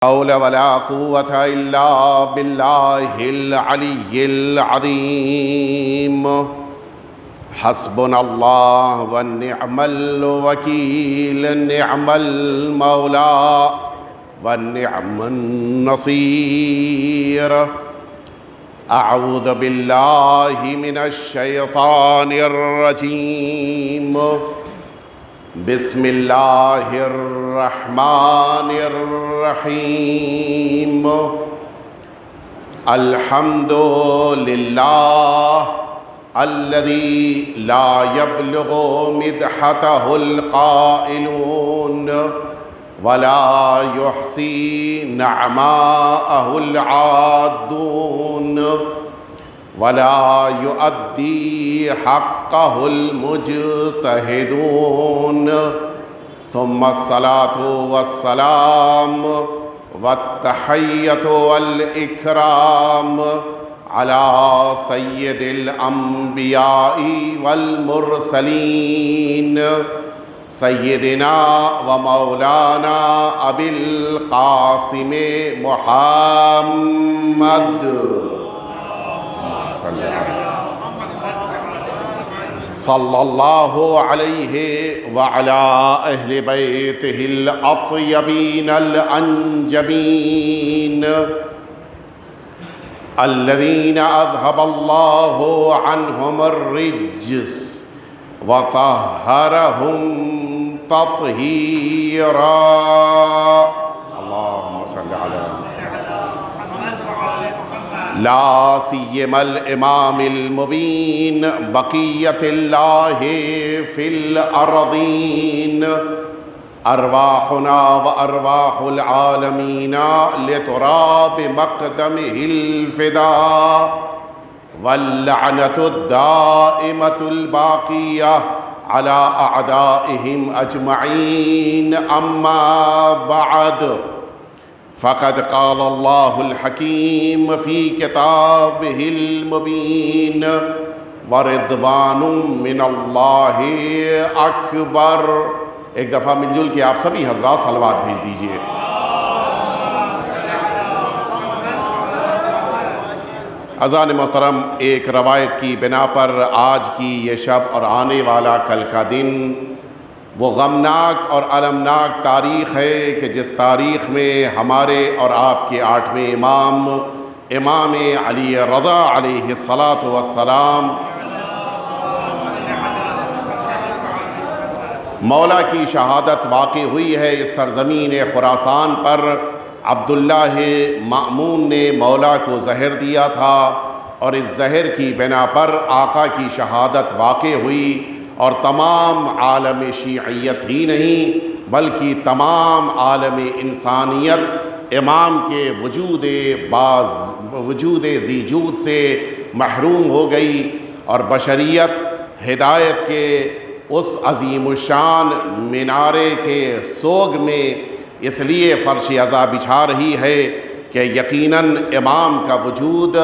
حول ولا قوة إلا بالله العلي العظيم. حسبنا الله ونعم الوكيل، نعم المولى ونعم النصير. أعوذ بالله من الشيطان الرجيم. بسم الله الرحمن الرحيم. الحمد لله الذي لا يبلغ مدحته القائلون ولا يحصي نعماءه العادون ولا يؤدي حقه المجتهدون. ثم الصلاة والسلام والتحية والإكرام على سيد الأنبياء والمرسلين، سيدنا ومولانا أبي القاسم محمد صلى الله عليه وعلى أهل بيته الأطيبين الأنجبين الذين أذهب الله عنهم الرجس وطهرهم تطهيرا. اللهم صل على لا سيما الإمام المبين بقية الله في الأرضين. أرواحنا وأرواح العالمين لتراب مقدمه الفداء، واللعنة الدائمة الباقية على أعدائهم أجمعين. أما بعد، فقد قال الله الحكيم في كتابه المبين: ورضوان من اللہ اکبر. ایک دفعہ مل جل کے آپ سبھی حضرات صلوات بھیج دیجئے. عزیزان محترم، ایک روایت کی بنا پر آج کی یہ شب اور آنے والا کل کا دن وہ غمناک اور المناک تاریخ ہے کہ جس تاریخ میں ہمارے اور آپ کے 8ویں امام علی رضا علیہ السلام مولا کی شہادت واقع ہوئی ہے. اس سرزمین خراسان پر عبداللہ مأمون نے مولا کو زہر دیا تھا، اور اس زہر کی بنا پر آقا کی شہادت واقع ہوئی، اور تمام عالم شیعیت ہی نہیں بلکہ تمام عالم انسانیت امام کے وجود ذیجود سے محروم ہو گئی، اور بشریت ہدایت کے اس عظیم الشان مینارے کے سوگ میں اس لیے فرش عزا بچھا رہی ہے کہ یقیناً امام کا وجود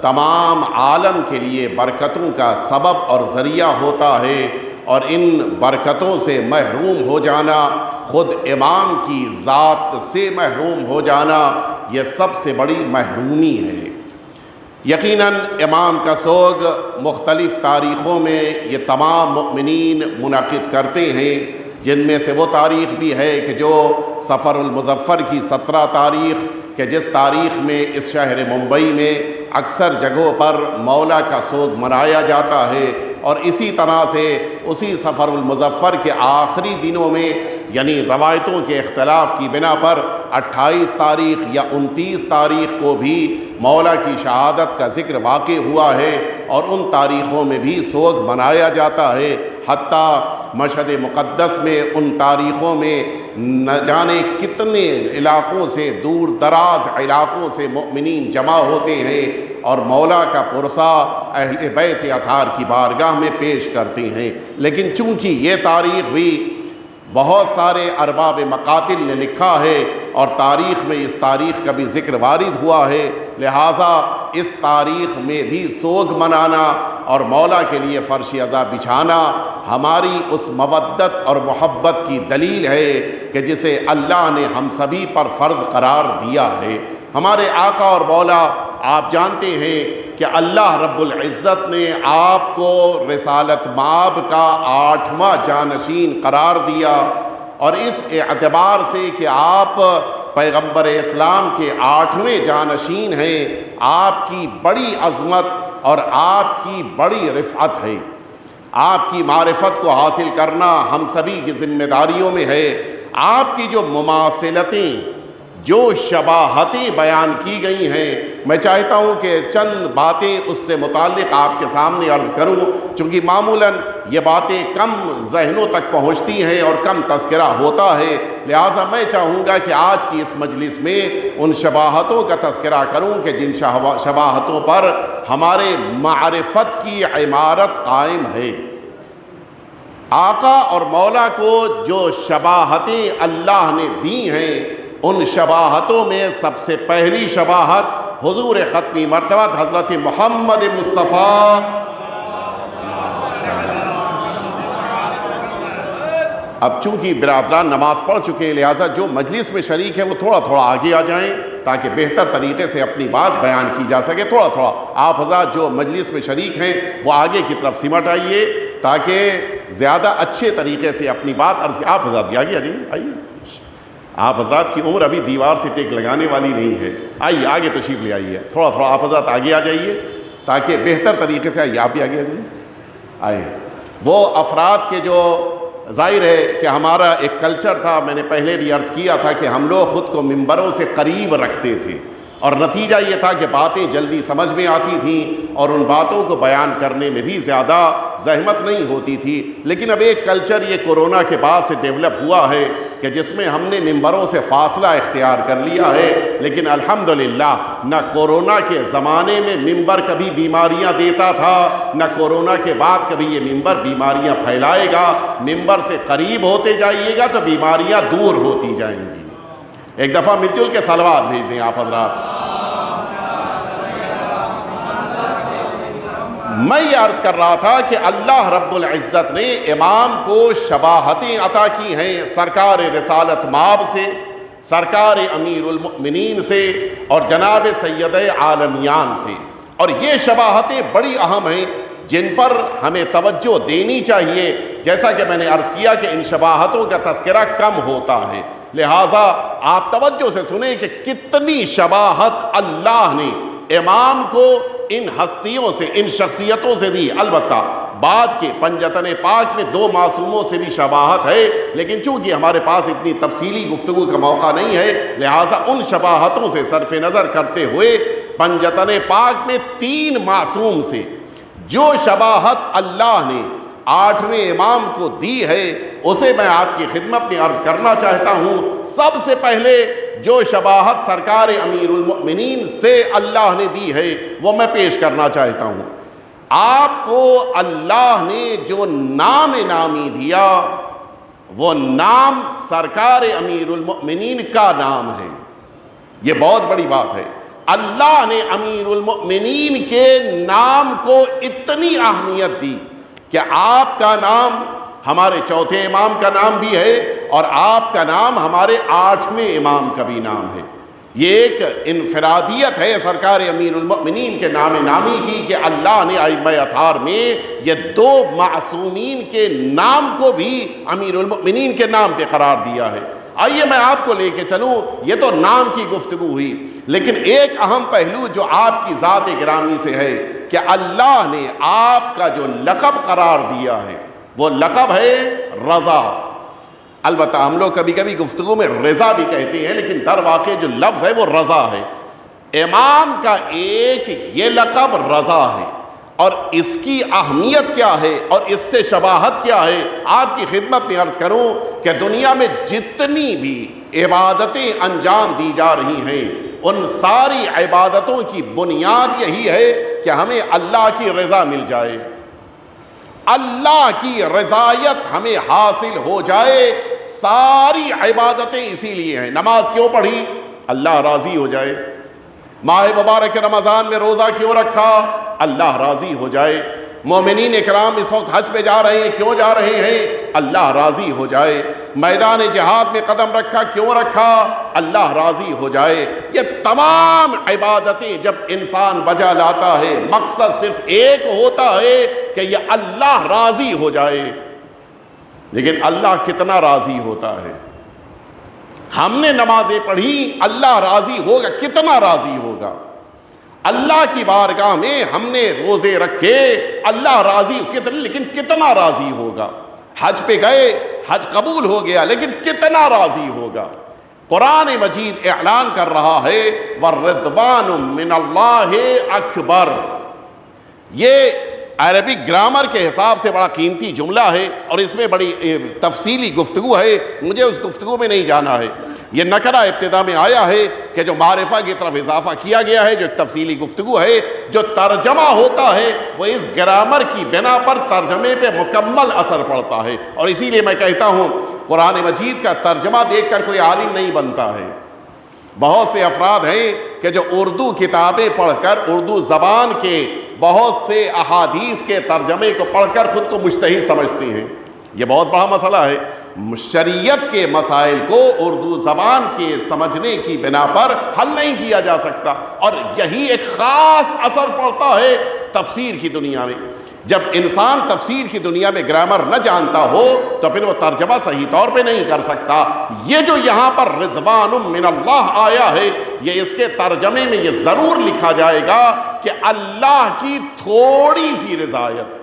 تمام عالم کے لیے برکتوں کا سبب اور ذریعہ ہوتا ہے، اور ان برکتوں سے محروم ہو جانا، خود امام کی ذات سے محروم ہو جانا، یہ سب سے بڑی محرومی ہے. یقیناً امام کا سوگ مختلف تاریخوں میں یہ تمام مؤمنین منعقد کرتے ہیں، جن میں سے وہ تاریخ بھی ہے کہ جو صفر المظفر کی 17 تاریخ کہ جس تاریخ میں اس شہر ممبئی میں اکثر جگہوں پر مولا کا سوگ منایا جاتا ہے، اور اسی طرح سے اسی صفر المظفر کے آخری دنوں میں یعنی روایتوں کے اختلاف کی بنا پر 28 تاریخ یا 29 تاریخ کو بھی مولا کی شہادت کا ذکر واقع ہوا ہے، اور ان تاریخوں میں بھی سوگ منایا جاتا ہے. حتیٰ مشہد مقدس میں ان تاریخوں میں نہ جانے کتنے علاقوں سے، دور دراز علاقوں سے مؤمنین جمع ہوتے ہیں اور مولا کا پرسہ اہل بیت اطہار کی بارگاہ میں پیش کرتے ہیں. لیکن چونکہ یہ تاریخ بھی بہت سارے ارباب مقاتل نے لکھا ہے اور تاریخ میں اس تاریخ کا بھی ذکر وارد ہوا ہے، لہٰذا اس تاریخ میں بھی سوگ منانا اور مولا کے لیے فرش عزا بچھانا ہماری اس مودت اور محبت کی دلیل ہے کہ جسے اللہ نے ہم سبھی پر فرض قرار دیا ہے۔ ہمارے آقا اور مولا آپ جانتے ہیں کہ اللہ رب العزت نے آپ کو رسالت مآب کا 8واں جانشین قرار دیا، اور اس اعتبار سے کہ آپ پیغمبر اسلام کے 8ویں جانشین ہیں، آپ کی بڑی عظمت اور آپ کی بڑی رفعت ہے۔ آپ کی معرفت کو حاصل کرنا ہم سبھی کی ذمہ داریوں میں ہے۔ آپ کی جو مماثلتیں، جو شباہتیں بیان کی گئی ہیں، میں چاہتا ہوں کہ چند باتیں اس سے متعلق آپ کے سامنے عرض کروں، چونکہ معمولاً یہ باتیں کم ذہنوں تک پہنچتی ہیں اور کم تذکرہ ہوتا ہے، لہٰذا میں چاہوں گا کہ آج کی اس مجلس میں ان شباہتوں کا تذکرہ کروں کہ جن شباہتوں پر ہمارے معرفت کی عمارت قائم ہے۔ آقا اور مولا کو جو شباہتیں اللہ نے دی ہیں، ان شباہتوں میں سب سے پہلی شباہت حضور ختمی مرتبہ حضرت محمد مصطفیٰ۔ اب چونکہ برادران نماز پڑھ چکے ہیں، لہٰذا جو مجلس میں شریک ہیں وہ تھوڑا تھوڑا آگے آ جائیں تاکہ بہتر طریقے سے اپنی بات بیان کی جا سکے۔ تھوڑا تھوڑا آپ حضرات جو مجلس میں شریک ہیں وہ آگے کی طرف سمٹ آئیے تاکہ زیادہ اچھے طریقے سے اپنی بات عرض کی۔ آپ حضرات بھی آگے آئیے، آپ حضرات کی عمر ابھی دیوار سے ٹیک لگانے والی نہیں ہے، آئیے آگے تشریف لے آئیے، تھوڑا تھوڑا آپ حضرات آگے آ جائیے تاکہ بہتر طریقے سے آئیے، آپ بھی آگے آ جائیے۔ آئے وہ افراد کے جو ظاہر ہے کہ ہمارا ایک کلچر تھا، میں نے پہلے بھی عرض کیا تھا کہ ہم لوگ خود کو ممبروں سے قریب رکھتے تھے، اور نتیجہ یہ تھا کہ باتیں جلدی سمجھ میں آتی تھیں اور ان باتوں کو بیان کرنے میں بھی زیادہ زحمت نہیں ہوتی تھی۔ لیکن اب ایک کلچر یہ کورونا کے بعد سے ڈیولپ ہوا ہے کہ جس میں ہم نے ممبروں سے فاصلہ اختیار کر لیا ہے، لیکن الحمدللہ نہ کورونا کے زمانے میں ممبر کبھی بیماریاں دیتا تھا، نہ کورونا کے بعد کبھی یہ ممبر بیماریاں پھیلائے گا۔ ممبر سے قریب ہوتے جائیے گا تو بیماریاں دور ہوتی جائیں گی۔ ایک دفعہ مل جل کے صلوات بھیج دیں آپ حضرات۔ میں یہ عرض کر رہا تھا کہ اللہ رب العزت نے امام کو شباہتیں عطا کی ہیں سرکار رسالت مآب سے، سرکار امیر المؤمنین سے اور جناب سید عالمیان سے، اور یہ شباہتیں بڑی اہم ہیں جن پر ہمیں توجہ دینی چاہیے۔ جیسا کہ میں نے عرض کیا کہ ان شباہتوں کا تذکرہ کم ہوتا ہے، لہٰذا آپ توجہ سے سنیں کہ کتنی شباہت اللہ نے امام کو ان ہستیوں سے، ان شخصیتوں سے دی۔ البتہ بعد کے پنجتن پاک میں 2 معصوموں سے بھی شباہت ہے، لیکن چونکہ ہمارے پاس اتنی تفصیلی گفتگو کا موقع نہیں ہے، لہٰذا ان شباہتوں سے صرف نظر کرتے ہوئے پنجتن پاک میں 3 معصوم سے جو شباہت اللہ نے 8ویں امام کو دی ہے اسے میں آپ کی خدمت میں عرض کرنا چاہتا ہوں۔ سب سے پہلے جو شباہت سرکار امیر المؤمنین سے اللہ نے دی ہے وہ میں پیش کرنا چاہتا ہوں۔ آپ کو اللہ نے جو نام نامی دیا وہ نام سرکار امیر المؤمنین کا نام ہے۔ یہ بہت بڑی بات ہے۔ اللہ نے امیر المؤمنین کے نام کو اتنی اہمیت دی کہ آپ کا نام ہمارے 4تھے امام کا نام بھی ہے اور آپ کا نام ہمارے 8ویں امام کا بھی نام ہے۔ یہ ایک انفرادیت ہے سرکار امیر المؤمنین کے نام نامی کی کہ اللہ نے ائمہ اطہار میں یہ 2 معصومین کے نام کو بھی امیر المؤمنین کے نام پہ قرار دیا ہے۔ آئیے میں آپ کو لے کے چلوں، یہ تو نام کی گفتگو ہوئی، لیکن ایک اہم پہلو جو آپ کی ذات گرامی سے ہے کہ اللہ نے آپ کا جو لقب قرار دیا ہے وہ لقب ہے رضا۔ البتہ ہم لوگ کبھی کبھی گفتگو میں رضا بھی کہتے ہیں، لیکن در واقع جو لفظ ہے وہ رضا ہے۔ امام کا ایک یہ لقب رضا ہے، اور اس کی اہمیت کیا ہے اور اس سے شباہت کیا ہے آپ کی خدمت میں عرض کروں کہ دنیا میں جتنی بھی عبادتیں انجام دی جا رہی ہیں ان ساری عبادتوں کی بنیاد یہی ہے کہ ہمیں اللہ کی رضا مل جائے، اللہ کی رضایت ہمیں حاصل ہو جائے۔ ساری عبادتیں اسی لیے ہیں۔ نماز کیوں پڑھی؟ اللہ راضی ہو جائے۔ ماہ مبارک رمضان میں روزہ کیوں رکھا؟ اللہ راضی ہو جائے۔ مومنین اکرام اس وقت حج پہ جا رہے ہیں، کیوں جا رہے ہیں؟ اللہ راضی ہو جائے۔ میدان جہاد میں قدم رکھا، کیوں رکھا؟ اللہ راضی ہو جائے۔ یہ تمام عبادتیں جب انسان بجا لاتا ہے، مقصد صرف ایک ہوتا ہے کہ یہ اللہ راضی ہو جائے۔ لیکن اللہ کتنا راضی ہوتا ہے؟ ہم نے نمازیں پڑھی، اللہ راضی ہوگا، کتنا راضی ہوگا؟ اللہ کی بارگاہ میں ہم نے روزے رکھے، اللہ راضی لیکن کتنا راضی ہوگا؟ حج پہ گئے، حج قبول ہو گیا، لیکن کتنا راضی ہوگا؟ قرآن مجید اعلان کر رہا ہے وَالرِّضْوَانُ مِنَ اللَّهِ اکبر۔ یہ عربک گرامر کے حساب سے بڑا قیمتی جملہ ہے اور اس میں بڑی تفصیلی گفتگو ہے، مجھے اس گفتگو میں نہیں جانا ہے۔ یہ نکرہ ابتدا میں آیا ہے کہ جو معرفہ کی طرف اضافہ کیا گیا ہے، جو تفصیلی گفتگو ہے، جو ترجمہ ہوتا ہے وہ اس گرامر کی بنا پر ترجمے پہ مکمل اثر پڑتا ہے، اور اسی لیے میں کہتا ہوں قرآن مجید کا ترجمہ دیکھ کر کوئی عالم نہیں بنتا ہے۔ بہت سے افراد ہیں کہ جو اردو کتابیں پڑھ کر اردو زبان کے بہت سے احادیث کے ترجمے کو پڑھ کر خود کو مجتہد سمجھتے ہیں۔ یہ بہت بڑا مسئلہ ہے۔ شریعت کے مسائل کو اردو زبان کے سمجھنے کی بنا پر حل نہیں کیا جا سکتا، اور یہی ایک خاص اثر پڑتا ہے تفسیر کی دنیا میں۔ جب انسان تفسیر کی دنیا میں گرامر نہ جانتا ہو تو پھر وہ ترجمہ صحیح طور پہ نہیں کر سکتا۔ یہ جو یہاں پر رضوان من اللہ آیا ہے، یہ اس کے ترجمے میں یہ ضرور لکھا جائے گا کہ اللہ کی تھوڑی سی رضایت،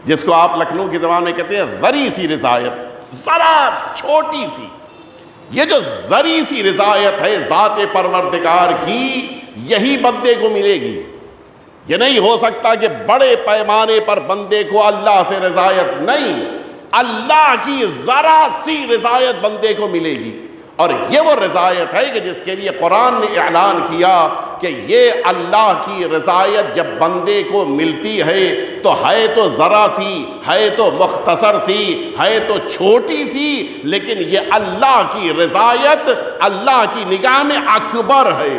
جس کو آپ لکھنؤ کی زبان میں کہتے ہیں ذری سی رضایت، ذرا چھوٹی سی، یہ جو ذری سی رضایت ہے ذات پروردگار کی، یہی بندے کو ملے گی۔ یہ نہیں ہو سکتا کہ بڑے پیمانے پر بندے کو اللہ سے رضایت، نہیں، اللہ کی ذرا سی رضایت بندے کو ملے گی، اور یہ وہ رضایت ہے کہ جس کے لیے قرآن نے اعلان کیا کہ یہ اللہ کی رضایت جب بندے کو ملتی ہے تو ذرا سی، ہے تو مختصر سی، ہے تو چھوٹی سی، لیکن یہ اللہ کی رضایت اللہ کی نگاہ میں اکبر ہے،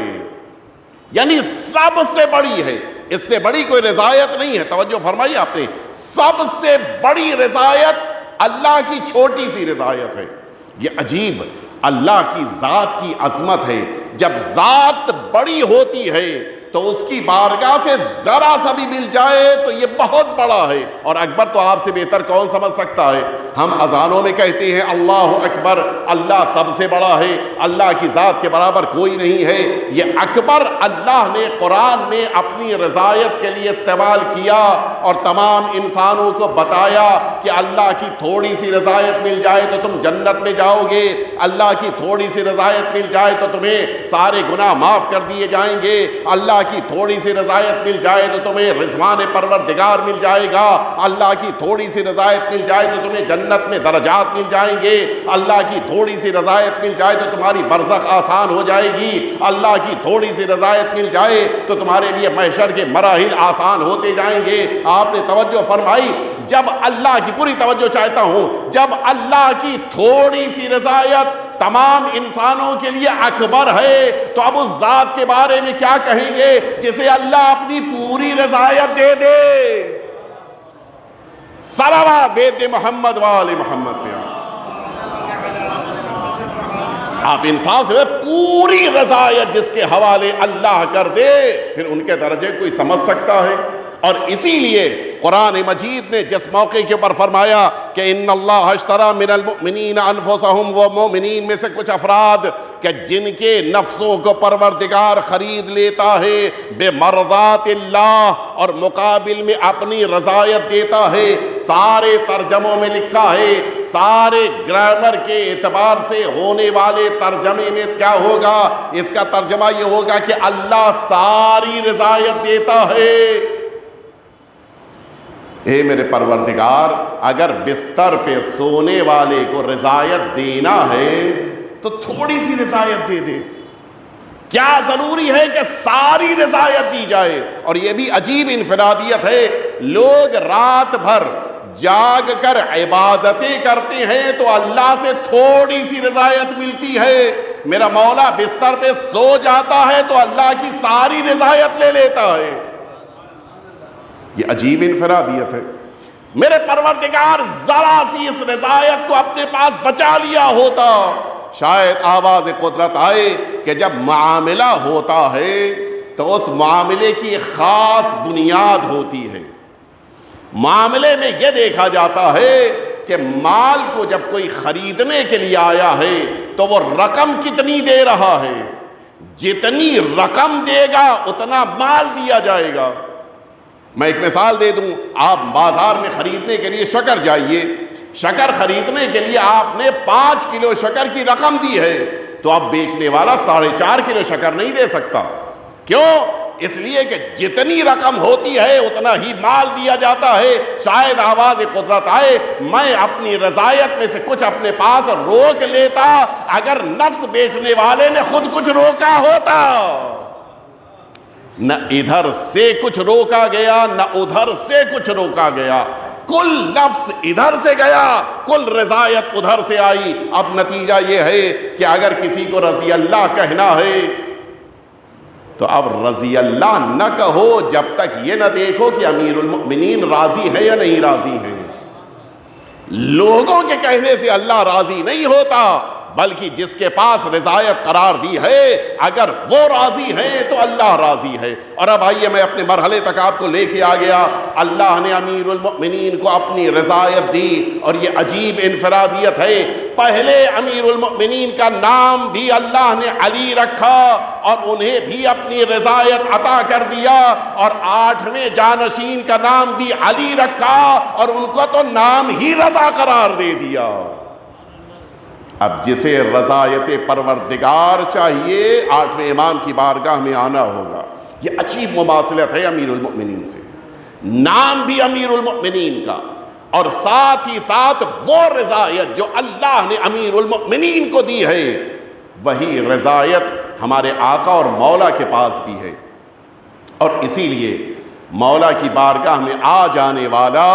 یعنی سب سے بڑی ہے۔ اس سے بڑی کوئی رضایت نہیں ہے، توجہ فرمائی آپ نے، سب سے بڑی رضایت اللہ کی چھوٹی سی رضایت ہے۔ یہ عجیب اللہ کی ذات کی عظمت ہے۔ جب ذات بڑی ہوتی ہے تو اس کی بارگاہ سے ذرا سا بھی مل جائے تو یہ بہت بڑا ہے، اور اکبر تو آپ سے بہتر کون سمجھ سکتا ہے؟ ہم اذانوں میں کہتے ہیں اللہ اکبر، اللہ سب سے بڑا ہے، اللہ کی ذات کے برابر کوئی نہیں ہے۔ یہ اکبر اللہ نے قرآن میں اپنی رضایت کے لیے استعمال کیا اور تمام انسانوں کو بتایا کہ اللہ کی تھوڑی سی رضایت مل جائے تو تم جنت میں جاؤ گے، اللہ کی تھوڑی سی رضایت مل جائے تو تمہیں سارے گناہ معاف کر دیے جائیں گے، اللہ کی تھوڑی سی رضایت مل جائے تو تمہیں رضوان پروردگار مل جائے گا، اللہ کی تھوڑی سی رضایت مل جائے تو تمہیں جنت میں درجات مل جائیں گے، اللہ کی تھوڑی سی رضایت مل جائے تو تمہاری برزخ آسان ہو جائے گی، اللہ کی تھوڑی سی رضایت مل جائے تو تمہارے لیے محشر کے مراحل آسان ہوتے جائیں گے۔ آپ نے توجہ فرمائی، جب اللہ کی، پوری توجہ چاہتا ہوں، جب اللہ کی تھوڑی سی رضایت تمام انسانوں کے لیے اکبر ہے تو اب اس ذات کے بارے میں کیا کہیں گے جسے اللہ اپنی پوری رضایت دے دے؟ صلوات بیت محمد وآل محمد پہ آپ انصاف سے پوری رضایت جس کے حوالے اللہ کر دے، پھر ان کے درجے کوئی سمجھ سکتا ہے؟ اور اسی لیے قرآن مجید نے جس موقع کے اوپر فرمایا کہ ان اللہ اشتری من المؤمنین انفسہم، وہ مومنین میں سے کچھ افراد کہ جن کے نفسوں کو پروردگار خرید لیتا ہے بمرضات اللہ، اور مقابل میں اپنی رضایت دیتا ہے۔ سارے ترجموں میں لکھا ہے، سارے گرامر کے اعتبار سے ہونے والے ترجمے میں کیا ہوگا؟ اس کا ترجمہ یہ ہوگا کہ اللہ ساری رضایت دیتا ہے۔ اے میرے پروردگار، اگر بستر پہ سونے والے کو رضایت دینا ہے تو تھوڑی سی رضایت دے دے، کیا ضروری ہے کہ ساری رضایت دی جائے؟ اور یہ بھی عجیب انفرادیت ہے، لوگ رات بھر جاگ کر عبادتیں کرتے ہیں تو اللہ سے تھوڑی سی رضایت ملتی ہے، میرا مولا بستر پہ سو جاتا ہے تو اللہ کی ساری رضایت لے لیتا ہے۔ یہ عجیب انفرادیت ہے۔ میرے پروردگار ذرا سی اس رضایت کو اپنے پاس بچا لیا ہوتا، شاید آواز قدرت آئے کہ جب معاملہ ہوتا ہے تو اس معاملے کی ایک خاص بنیاد ہوتی ہے۔ معاملے میں یہ دیکھا جاتا ہے کہ مال کو جب کوئی خریدنے کے لیے آیا ہے تو وہ رقم کتنی دے رہا ہے، جتنی رقم دے گا اتنا مال دیا جائے گا۔ میں ایک مثال دے دوں، آپ بازار میں خریدنے کے لیے شکر جائیے، شکر خریدنے کے لیے آپ نے 5 کلو شکر کی رقم دی ہے، تو اب بیچنے والا 4.5 کلو شکر نہیں دے سکتا۔ کیوں؟ اس لیے کہ جتنی رقم ہوتی ہے اتنا ہی مال دیا جاتا ہے۔ شاید آواز قدرت آئے، میں اپنی رضایت میں سے کچھ اپنے پاس روک لیتا اگر نفس بیچنے والے نے خود کچھ روکا ہوتا۔ نہ ادھر سے کچھ روکا گیا نہ ادھر سے کچھ روکا گیا، کل نفس ادھر سے گیا، کل رضایت ادھر سے آئی۔ اب نتیجہ یہ ہے کہ اگر کسی کو رضی اللہ کہنا ہے تو اب رضی اللہ نہ کہو جب تک یہ نہ دیکھو کہ امیر المؤمنین راضی ہے یا نہیں راضی ہیں۔ لوگوں کے کہنے سے اللہ راضی نہیں ہوتا، بلکہ جس کے پاس رضایت قرار دی ہے اگر وہ راضی ہیں تو اللہ راضی ہے۔ اور اب آئیے میں اپنے مرحلے تک آپ کو لے کے آ گیا۔ اللہ نے امیر المؤمنین کو اپنی رضایت دی، اور یہ عجیب انفرادیت ہے، پہلے امیر المؤمنین کا نام بھی اللہ نے علی رکھا اور انہیں بھی اپنی رضایت عطا کر دیا، اور 8ویں جانشین کا نام بھی علی رکھا اور ان کو تو نام ہی رضا قرار دے دیا۔ اب جسے رضایت پروردگار چاہیے 8ویں امام کی بارگاہ میں آنا ہوگا۔ یہ عجیب مماثلت ہے امیر المؤمنین سے، نام بھی امیر المؤمنین کا، اور ساتھ ہی ساتھ وہ رضایت جو اللہ نے امیر المؤمنین کو دی ہے، وہی رضایت ہمارے آقا اور مولا کے پاس بھی ہے۔ اور اسی لیے مولا کی بارگاہ میں آ جانے والا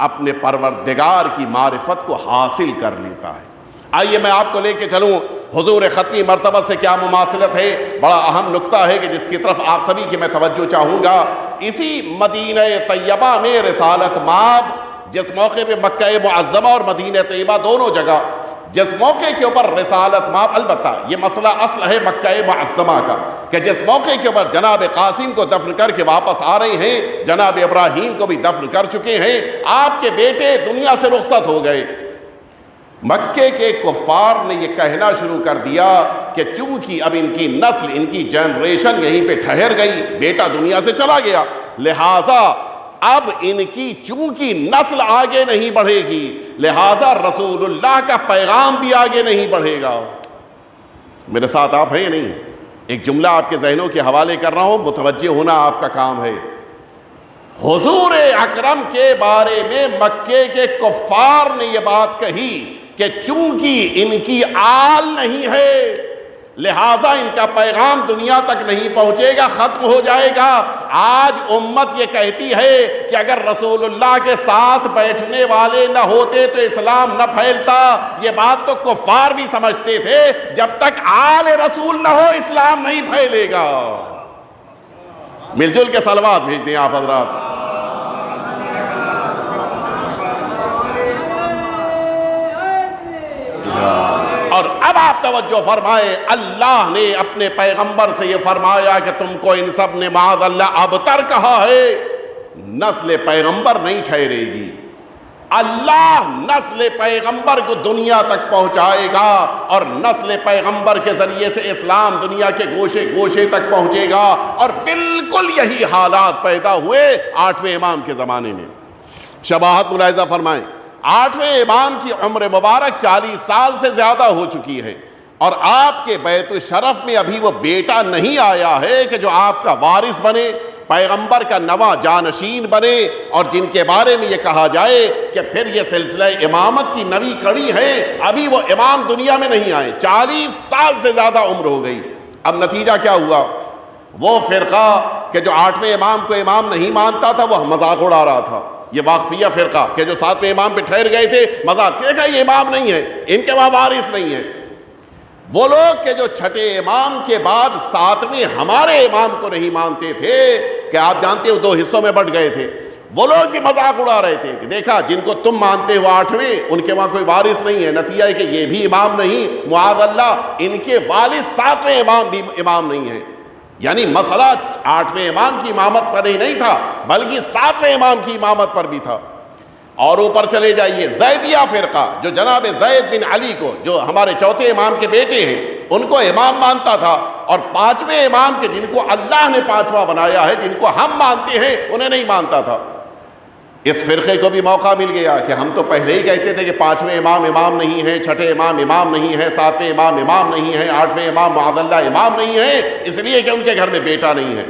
اپنے پروردگار کی معرفت کو حاصل کر لیتا ہے۔ آئیے میں آپ کو لے کے چلوں حضور ختمی مرتبہ سے کیا مماثلت ہے۔ بڑا اہم نکتہ ہے کہ جس کی طرف آپ سبھی کی میں توجہ چاہوں گا۔ اسی مدینہ طیبہ میں رسالت مآب، جس موقع پہ مکہ معظمہ اور مدینہ طیبہ دونوں جگہ، جس موقع کے اوپر رسالت مآب، البتہ یہ مسئلہ اصل ہے مکہ معظمہ کا، کہ جس موقع کے اوپر جناب قاسم کو دفن کر کے واپس آ رہے ہیں، جناب ابراہیم کو بھی دفن کر چکے ہیں، آپ کے بیٹے دنیا سے رخصت ہو گئے۔ مکے کے کفار نے یہ کہنا شروع کر دیا کہ چونکہ اب ان کی نسل، ان کی جنریشن یہیں پہ ٹھہر گئی، بیٹا دنیا سے چلا گیا، لہٰذا اب ان کی چونکہ نسل آگے نہیں بڑھے گی، لہٰذا رسول اللہ کا پیغام بھی آگے نہیں بڑھے گا۔ میرے ساتھ آپ ہیں یا نہیں؟ ایک جملہ آپ کے ذہنوں کے حوالے کر رہا ہوں، متوجہ ہونا آپ کا کام ہے۔ حضور اکرم کے بارے میں مکے کے کفار نے یہ بات کہی کہ چونکہ ان کی آل نہیں ہے، لہٰذا ان کا پیغام دنیا تک نہیں پہنچے گا، ختم ہو جائے گا۔ آج امت یہ کہتی ہے کہ اگر رسول اللہ کے ساتھ بیٹھنے والے نہ ہوتے تو اسلام نہ پھیلتا۔ یہ بات تو کفار بھی سمجھتے تھے، جب تک آل رسول نہ ہو اسلام نہیں پھیلے گا۔ مل جل کے صلوات بھیج دیں آپ حضرات۔ اور اب آپ توجہ فرمائے، اللہ نے اپنے پیغمبر سے یہ فرمایا کہ تم کو ان سب نے معاذ اللہ ابتر کہا ہے، نسل پیغمبر نہیں ٹھہرے گی۔ اللہ نسل پیغمبر کو دنیا تک پہنچائے گا، اور نسل پیغمبر کے ذریعے سے اسلام دنیا کے گوشے گوشے تک پہنچے گا۔ اور بالکل یہی حالات پیدا ہوئے 8ویں امام کے زمانے میں۔ شباہت ملاحظہ فرمائیں، 8ویں امام کی عمر مبارک 40 سال سے زیادہ ہو چکی ہے، اور آپ کے بیت الشرف میں ابھی وہ بیٹا نہیں آیا ہے کہ جو آپ کا وارث بنے، پیغمبر کا نواں جانشین بنے، اور جن کے بارے میں یہ کہا جائے کہ پھر یہ سلسلہ امامت کی نوی کڑی ہے، ابھی وہ امام دنیا میں نہیں آئے، 40 سال سے زیادہ عمر ہو گئی۔ اب نتیجہ کیا ہوا؟ وہ فرقہ کہ جو 8ویں امام کو امام نہیں مانتا تھا، وہ مذاق اڑا رہا تھا۔ یہ واقفیہ فرقہ کہ جو 7ویں امام پہ ٹھہر گئے تھے، مذاق، دیکھا یہ امام نہیں ہے، ان کے وہاں وارث نہیں ہے۔ وہ لوگ کہ جو 6 امام کے بعد 7ویں ہمارے امام کو نہیں مانتے تھے، کہ آپ جانتے ہو 2 حصوں میں بٹ گئے تھے، وہ لوگ بھی مذاق اڑا رہے تھے کہ دیکھا جن کو تم مانتے ہو 8ویں، ان کے وہاں کوئی وارث نہیں ہے، نتیجہ ہے کہ یہ بھی امام نہیں، معاذ اللہ ان کے والد 7ویں امام بھی امام نہیں ہیں۔ یعنی مسئلہ 8ویں امام کی امامت پر ہی نہیں تھا بلکہ 7ویں امام کی امامت پر بھی تھا۔ اور اوپر چلے جائیے، زیدیہ فرقہ جو جناب زید بن علی کو، جو ہمارے چوتھے امام کے بیٹے ہیں، ان کو امام مانتا تھا، اور 5ویں امام کے جن کو اللہ نے 5واں بنایا ہے، جن کو ہم مانتے ہیں، انہیں نہیں مانتا تھا۔ اس فرقے کو بھی موقع مل گیا کہ ہم تو پہلے ہی کہتے تھے کہ 5ویں امام امام نہیں ہے، 6ٹھے امام امام نہیں ہے، 7ویں امام امام نہیں ہے، 8ویں امام معاذ اللہ امام نہیں ہے، اس لیے کہ ان کے گھر میں بیٹا نہیں ہے۔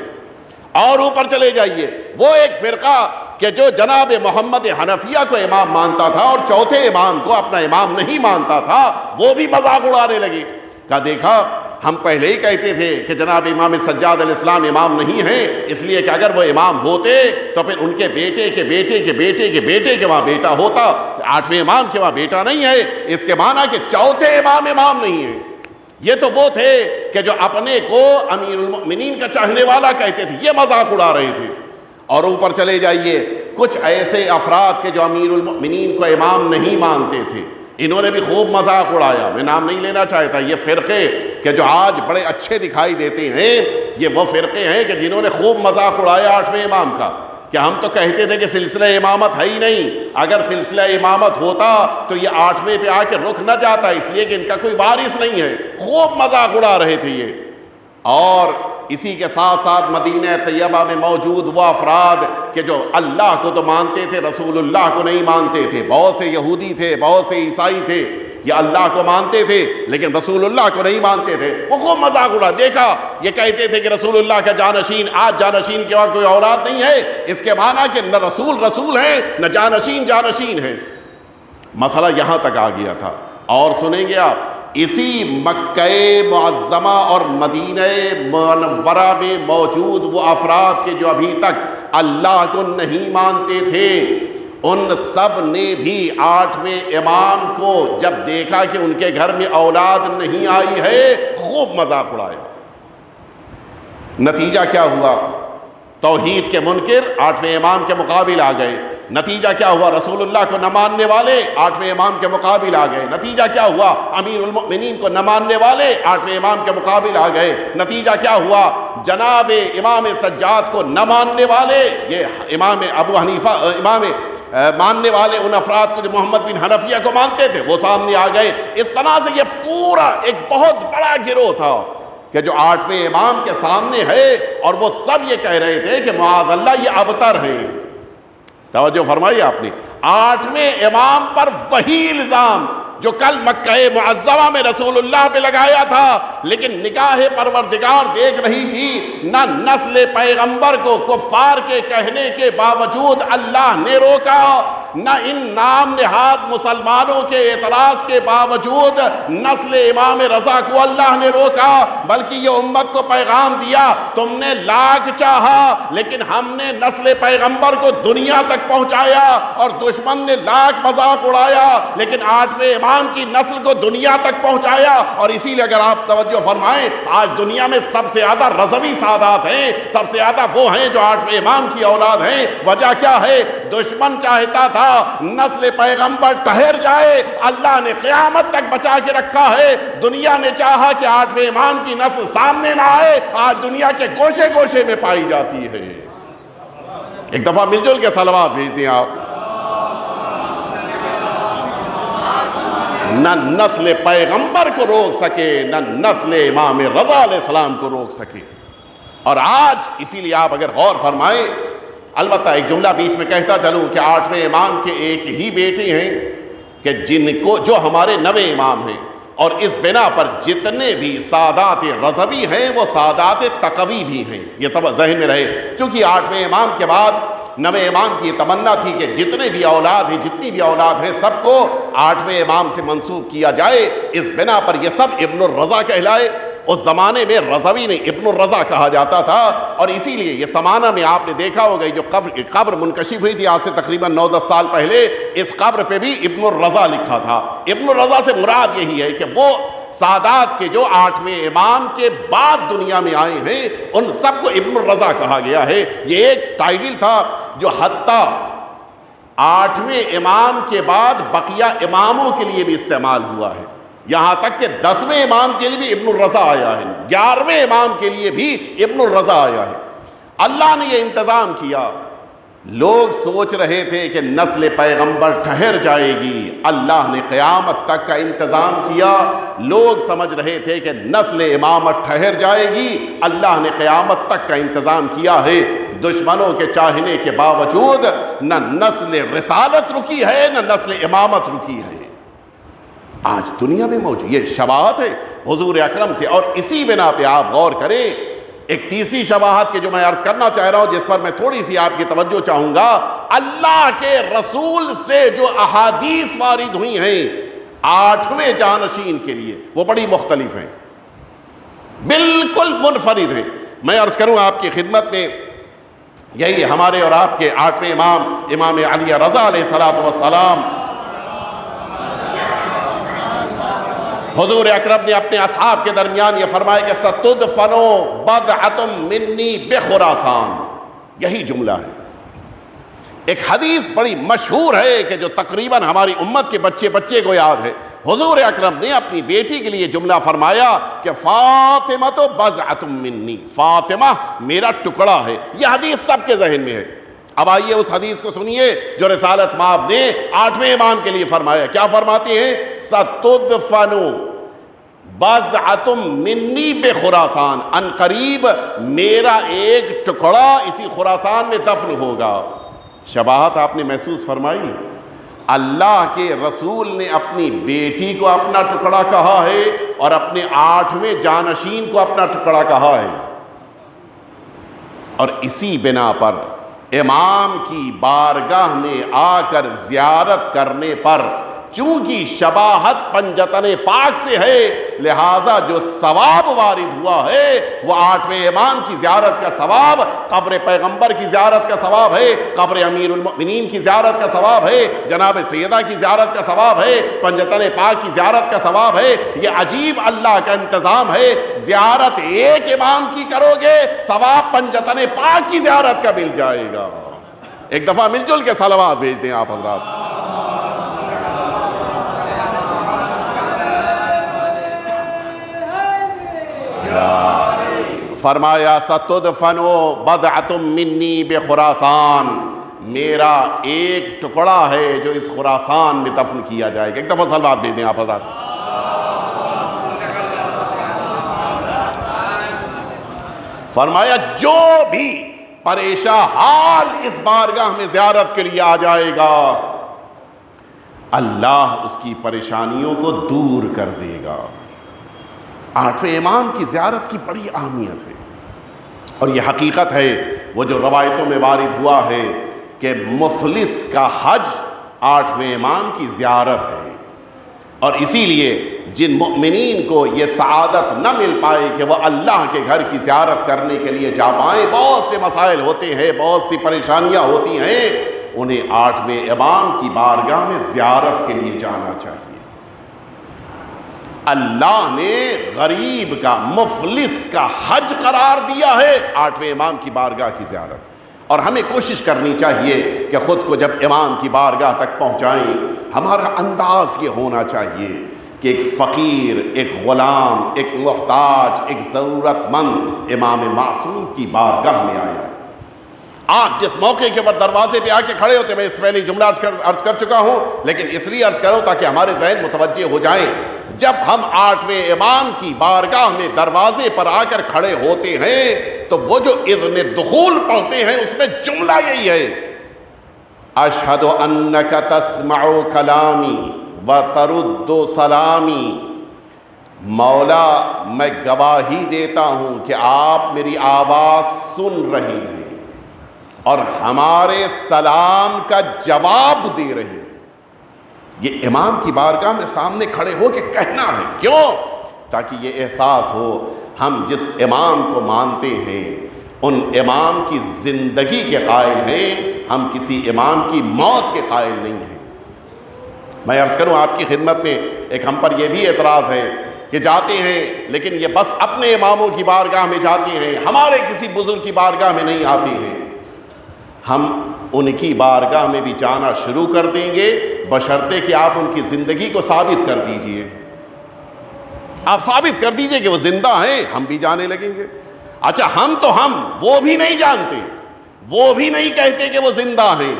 اور اوپر چلے جائیے، وہ ایک فرقہ کہ جو جناب محمد حنفیہ کو امام مانتا تھا اور چوتھے امام کو اپنا امام نہیں مانتا تھا، وہ بھی مذاق اڑانے لگے۔ کہا دیکھا ہم پہلے ہی کہتے تھے کہ جناب امام سجاد علیہ السلام امام نہیں ہیں، اس لیے کہ اگر وہ امام ہوتے تو پھر ان کے بیٹے کے بیٹے کے بیٹے کے بیٹے کے وہاں بیٹا ہوتا، 8ویں امام کے وہاں بیٹا نہیں ہے، اس کے معنی کہ چوتھے امام امام نہیں ہے۔ یہ تو وہ تھے کہ جو اپنے کو امیر المؤمنین کا چاہنے والا کہتے تھے، یہ مذاق اڑا رہے تھے۔ اور اوپر چلے جائیے، کچھ ایسے افراد کے جو امیر المؤمنین کو امام نہیں مانتے تھے، انہوں نے بھی خوب مذاق اڑایا۔ میں نام نہیں لینا چاہتا، یہ فرقے کہ جو آج بڑے اچھے دکھائی دیتے ہیں، یہ وہ فرقے ہیں کہ جنہوں نے خوب مذاق اڑایا 8ویں امام کا، کہ ہم تو کہتے تھے کہ سلسلہ امامت ہے ہی نہیں، اگر سلسلہ امامت ہوتا تو یہ 8ویں پہ آ کے رک نہ جاتا، اس لیے کہ ان کا کوئی وارث نہیں ہے۔ خوب مذاق اڑا رہے تھے یہ۔ اور اسی کے ساتھ ساتھ مدینہ طیبہ میں موجود وہ افراد کہ جو اللہ کو تو مانتے تھے، رسول اللہ کو نہیں مانتے تھے، بہت سے یہودی تھے، بہت سے عیسائی تھے، یہ اللہ کو مانتے تھے لیکن رسول اللہ کو نہیں مانتے تھے، وہ خوب مذاق اڑا۔ دیکھا یہ کہتے تھے کہ رسول اللہ کا جانشین، آج جانشین کے وہاں کوئی اولاد نہیں ہے، اس کے معنی کہ نہ رسول رسول ہیں نہ جانشین جانشین ہیں۔ مسئلہ یہاں تک آ گیا تھا۔ اور سنیں گے آپ، اسی مکہ معظمہ اور مدینہ منورہ میں موجود وہ افراد کے جو ابھی تک اللہ کو نہیں مانتے تھے، ان سب نے بھی 8ویں امام کو جب دیکھا کہ ان کے گھر میں اولاد نہیں آئی ہے، خوب مذاق اڑایا۔ نتیجہ کیا ہوا؟ توحید کے منکر 8ویں امام کے مقابل آ گئے۔ نتیجہ کیا ہوا؟ رسول اللہ کو نہ ماننے والے 8ویں امام کے مقابل آ گئے۔ نتیجہ کیا ہوا؟ امیر المؤمنین کو نہ ماننے والے 8ویں امام کے مقابل آ گئے۔ نتیجہ کیا ہوا؟ جناب امام سجاد کو نہ ماننے والے، یہ امام ابو حنیفہ، امام ماننے والے ان افراد کو جو محمد بن حنفیہ کو مانتے تھے، وہ سامنے آ گئے۔ اس طرح سے یہ پورا ایک بہت بڑا گروہ تھا کہ جو 8ویں امام کے سامنے ہے، اور وہ سب یہ کہہ رہے تھے کہ معاذ اللہ یہ ابتر ہیں۔ توجہ فرمائی آپ نے، 8ویں امام پر وہی الزام جو کل مکہ معظمہ میں رسول اللہ پہ لگایا تھا، لیکن نگاہ پروردگار دیکھ رہی تھی، نہ نسل پیغمبر کو کفار کے کہنے کے باوجود اللہ نے روکا، نہ ان نام نہاد مسلمانوں کے اعتراض کے باوجود نسل امام رضا کو اللہ نے روکا، بلکہ یہ امت کو پیغام دیا، تم نے لاکھ چاہا لیکن ہم نے نسل پیغمبر کو دنیا تک پہنچایا، اور دشمن نے لاکھ مذاق اڑایا لیکن 8ویں امام کی نسل کو دنیا تک پہنچایا۔ اور اسی لیے اگر آپ توجہ فرمائیں، آج دنیا میں سب سے زیادہ رضوی سادات ہیں، سب سے زیادہ وہ ہیں جو 8ویں امام کی اولاد ہیں۔ وجہ کیا ہے؟ دشمن چاہتا تھا نسل پیغمبر ٹھہر جائے، اللہ نے قیامت تک بچا کے رکھا ہے۔ دنیا نے چاہا کہ 8ویں امام کی نسل سامنے نہ آئے، آج دنیا کے گوشے گوشے میں پائی جاتی ہے۔ ایک دفعہ مل جل کے صلوات بھیج دیں آپ۔ نہ نسل پیغمبر کو روک سکے، نہ نسل امام رضا علیہ السلام کو روک سکے۔ اور آج اسی لیے آپ اگر غور فرمائیں، البتہ ایک جملہ بیچ میں کہتا چلوں کہ 8ویں امام کے ایک ہی بیٹے ہیں کہ جن کو جو ہمارے 9ویں امام ہیں، اور اس بنا پر جتنے بھی سادات رضوی ہیں وہ سادات تقوی بھی ہیں، یہ تو ذہن میں رہے۔ چونکہ 8ویں امام کے بعد 9ویں امام کی تمنا تھی کہ جتنے بھی اولاد ہیں، جتنی بھی اولاد ہیں، سب کو 8ویں امام سے منسوب کیا جائے۔ اس بنا پر یہ سب ابن الرضا کہلائے۔ اس زمانے میں رضوی نے ابن الرضا کہا جاتا تھا، اور اسی لیے یہ سمانہ میں آپ نے دیکھا ہوگا جو قبر منکشف ہوئی تھی آج سے تقریباً 9-10 سال پہلے، اس قبر پہ بھی ابن الرضا لکھا تھا۔ ابن الرضا سے مراد یہی ہے کہ وہ سادات کے جو 8ویں امام کے بعد دنیا میں آئے ہیں، ان سب کو ابن الرضا کہا گیا ہے۔ یہ ایک ٹائٹل تھا جو حتیٰ 8ویں امام کے بعد بقیہ اماموں کے لیے بھی استعمال ہوا ہے، یہاں تک کہ 10ویں امام کے لیے بھی ابن الرضا آیا ہے، 11ویں امام کے لیے بھی ابن الرضا آیا ہے۔ اللہ نے یہ انتظام کیا۔ لوگ سوچ رہے تھے کہ نسل پیغمبر ٹھہر جائے گی، اللہ نے قیامت تک کا انتظام کیا۔ لوگ سمجھ رہے تھے کہ نسل امامت ٹھہر جائے گی، اللہ نے قیامت تک کا انتظام کیا ہے۔ دشمنوں کے چاہنے کے باوجود نہ نسل رسالت رکی ہے، نہ نسل امامت رکی ہے۔ آج دنیا میں موجود یہ شباہت ہے حضور اکرم سے، اور اسی بنا پہ آپ غور کریں۔ ایک تیسری شباہت کے جو میں عرض کرنا چاہ رہا ہوں، جس پر میں تھوڑی سی آپ کی توجہ چاہوں گا، اللہ کے رسول سے جو احادیث وارد ہوئی ہیں 8ویں جانشین کے لیے، وہ بڑی مختلف ہیں، بالکل منفرد ہیں۔ میں عرض کروں آپ کی خدمت میں، یہی ہمارے اور آپ کے 8ویں امام امام علی رضا علیہ السلام، حضور اکرم نے اپنے اصحاب کے درمیان یہ فرمایا کہ ستدفن بضعۃ منی بخراسان، یہی جملہ ہے۔ ایک حدیث بڑی مشہور ہے کہ جو تقریباً ہماری امت کے بچے بچے کو یاد ہے۔ حضور اکرم نے اپنی بیٹی کے لیے جملہ فرمایا کہ فاطمہ تو بضعۃ منی، فاطمہ میرا ٹکڑا ہے۔ یہ حدیث سب کے ذہن میں ہے۔ اب آئیے اس حدیث کو سنیے جو رسالت مآب نے 8ویں امام کے لیے فرمایا۔ کیا فرماتے ہیں؟ ستدفن بضعۃ منی بخراسان، ان قریب میرا ایک ٹکڑا اسی خراسان میں دفن ہوگا۔ شباہت آپ نے محسوس فرمائی؟ اللہ کے رسول نے اپنی بیٹی کو اپنا ٹکڑا کہا ہے اور اپنے 8ویں جانشین کو اپنا ٹکڑا کہا ہے، اور اسی بنا پر امام کی بارگاہ میں آ کر زیارت کرنے پر چونکہ شباہت پنجتن پاک سے ہے، لہٰذا جو ثواب وارد ہوا ہے وہ 8ویں امام کی زیارت کا ثواب، قبر پیغمبر کی زیارت کا ثواب ہے، قبر امیر المؤمنین کی زیارت کا ثواب ہے، جناب سیدہ کی زیارت کا ثواب ہے، پنجتن پاک کی زیارت کا ثواب ہے۔ یہ عجیب اللہ کا انتظام ہے، زیارت ایک امام کی کرو گے ثواب پنجتن پاک کی زیارت کا مل جائے گا۔ ایک دفعہ مل جل کے صلوات بھیج دیں آپ حضرات۔ فرمایا ستدفن بضعۃ منی بخراسان، میرا ایک ٹکڑا ہے جو اس خراسان میں دفن کیا جائے گا۔ ایک دفعہ صلوات بھیج دیں آپ حضرات۔ فرمایا جو بھی پریشان حال اس بارگاہ میں زیارت کے لیے آ جائے گا، اللہ اس کی پریشانیوں کو دور کر دے گا۔ 8ویں امام کی زیارت کی بڑی اہمیت ہے، اور یہ حقیقت ہے وہ جو روایتوں میں وارد ہوا ہے کہ مفلس کا حج 8ویں امام کی زیارت ہے، اور اسی لیے جن مؤمنین کو یہ سعادت نہ مل پائے کہ وہ اللہ کے گھر کی زیارت کرنے کے لیے جا پائیں، بہت سے مسائل ہوتے ہیں، بہت سی پریشانیاں ہوتی ہیں، انہیں 8ویں امام کی بارگاہ میں زیارت کے لیے جانا چاہیے۔ اللہ نے غریب کا، مفلس کا حج قرار دیا ہے 8ویں امام کی بارگاہ کی زیارت، اور ہمیں کوشش کرنی چاہیے کہ خود کو جب امام کی بارگاہ تک پہنچائیں، ہمارا انداز یہ ہونا چاہیے کہ ایک فقیر، ایک غلام، ایک محتاج، ایک ضرورت مند امام معصوم کی بارگاہ میں آیا ہے۔ آپ جس موقع کے اوپر دروازے پہ آ کے کھڑے ہوتے، میں اس پہلے جملہ عرض کر چکا ہوں، لیکن اس لیے عرض کروں تاکہ ہمارے ذہن متوجہ ہو جائیں، جب ہم 8ویں امام کی بارگاہ میں دروازے پر آ کر کھڑے ہوتے ہیں تو وہ جو اذن دخول پڑھتے ہیں اس میں جملہ یہی ہے، اشہد انک تسمع کلامی وترد سلامی، مولا میں گواہی دیتا ہوں کہ آپ میری آواز سن رہے ہیں اور ہمارے سلام کا جواب دے رہے ہیں۔ یہ امام کی بارگاہ میں سامنے کھڑے ہو کے کہنا ہے، کیوں؟ تاکہ یہ احساس ہو ہم جس امام کو مانتے ہیں ان امام کی زندگی کے قائل ہیں، ہم کسی امام کی موت کے قائل نہیں ہیں۔ میں عرض کروں آپ کی خدمت میں، ایک ہم پر یہ بھی اعتراض ہے کہ جاتے ہیں لیکن یہ بس اپنے اماموں کی بارگاہ میں جاتے ہیں، ہمارے کسی بزرگ کی بارگاہ میں نہیں آتے ہیں۔ ہم ان کی بارگاہ میں بھی جانا شروع کر دیں گے، بشرطے کہ آپ ان کی زندگی کو ثابت کر دیجئے۔ آپ ثابت کر دیجئے کہ وہ زندہ ہیں، ہم بھی جانے لگیں گے۔ اچھا ہم وہ بھی نہیں جانتے، وہ بھی نہیں کہتے کہ وہ زندہ ہیں،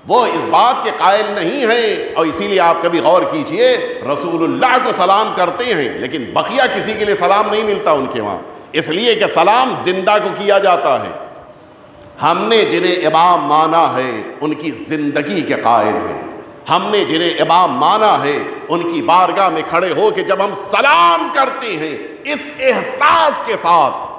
وہ اس بات کے قائل نہیں ہیں، اور اسی لیے آپ کبھی غور کیجئے رسول اللہ کو سلام کرتے ہیں لیکن بقیہ کسی کے لیے سلام نہیں ملتا ان کے وہاں، اس لیے کہ سلام زندہ کو کیا جاتا ہے۔ ہم نے جنہیں امام مانا ہے ان کی زندگی کے قائل ہیں، ہم نے جنہیں امام مانا ہے ان کی بارگاہ میں کھڑے ہو کے جب ہم سلام کرتے ہیں اس احساس کے ساتھ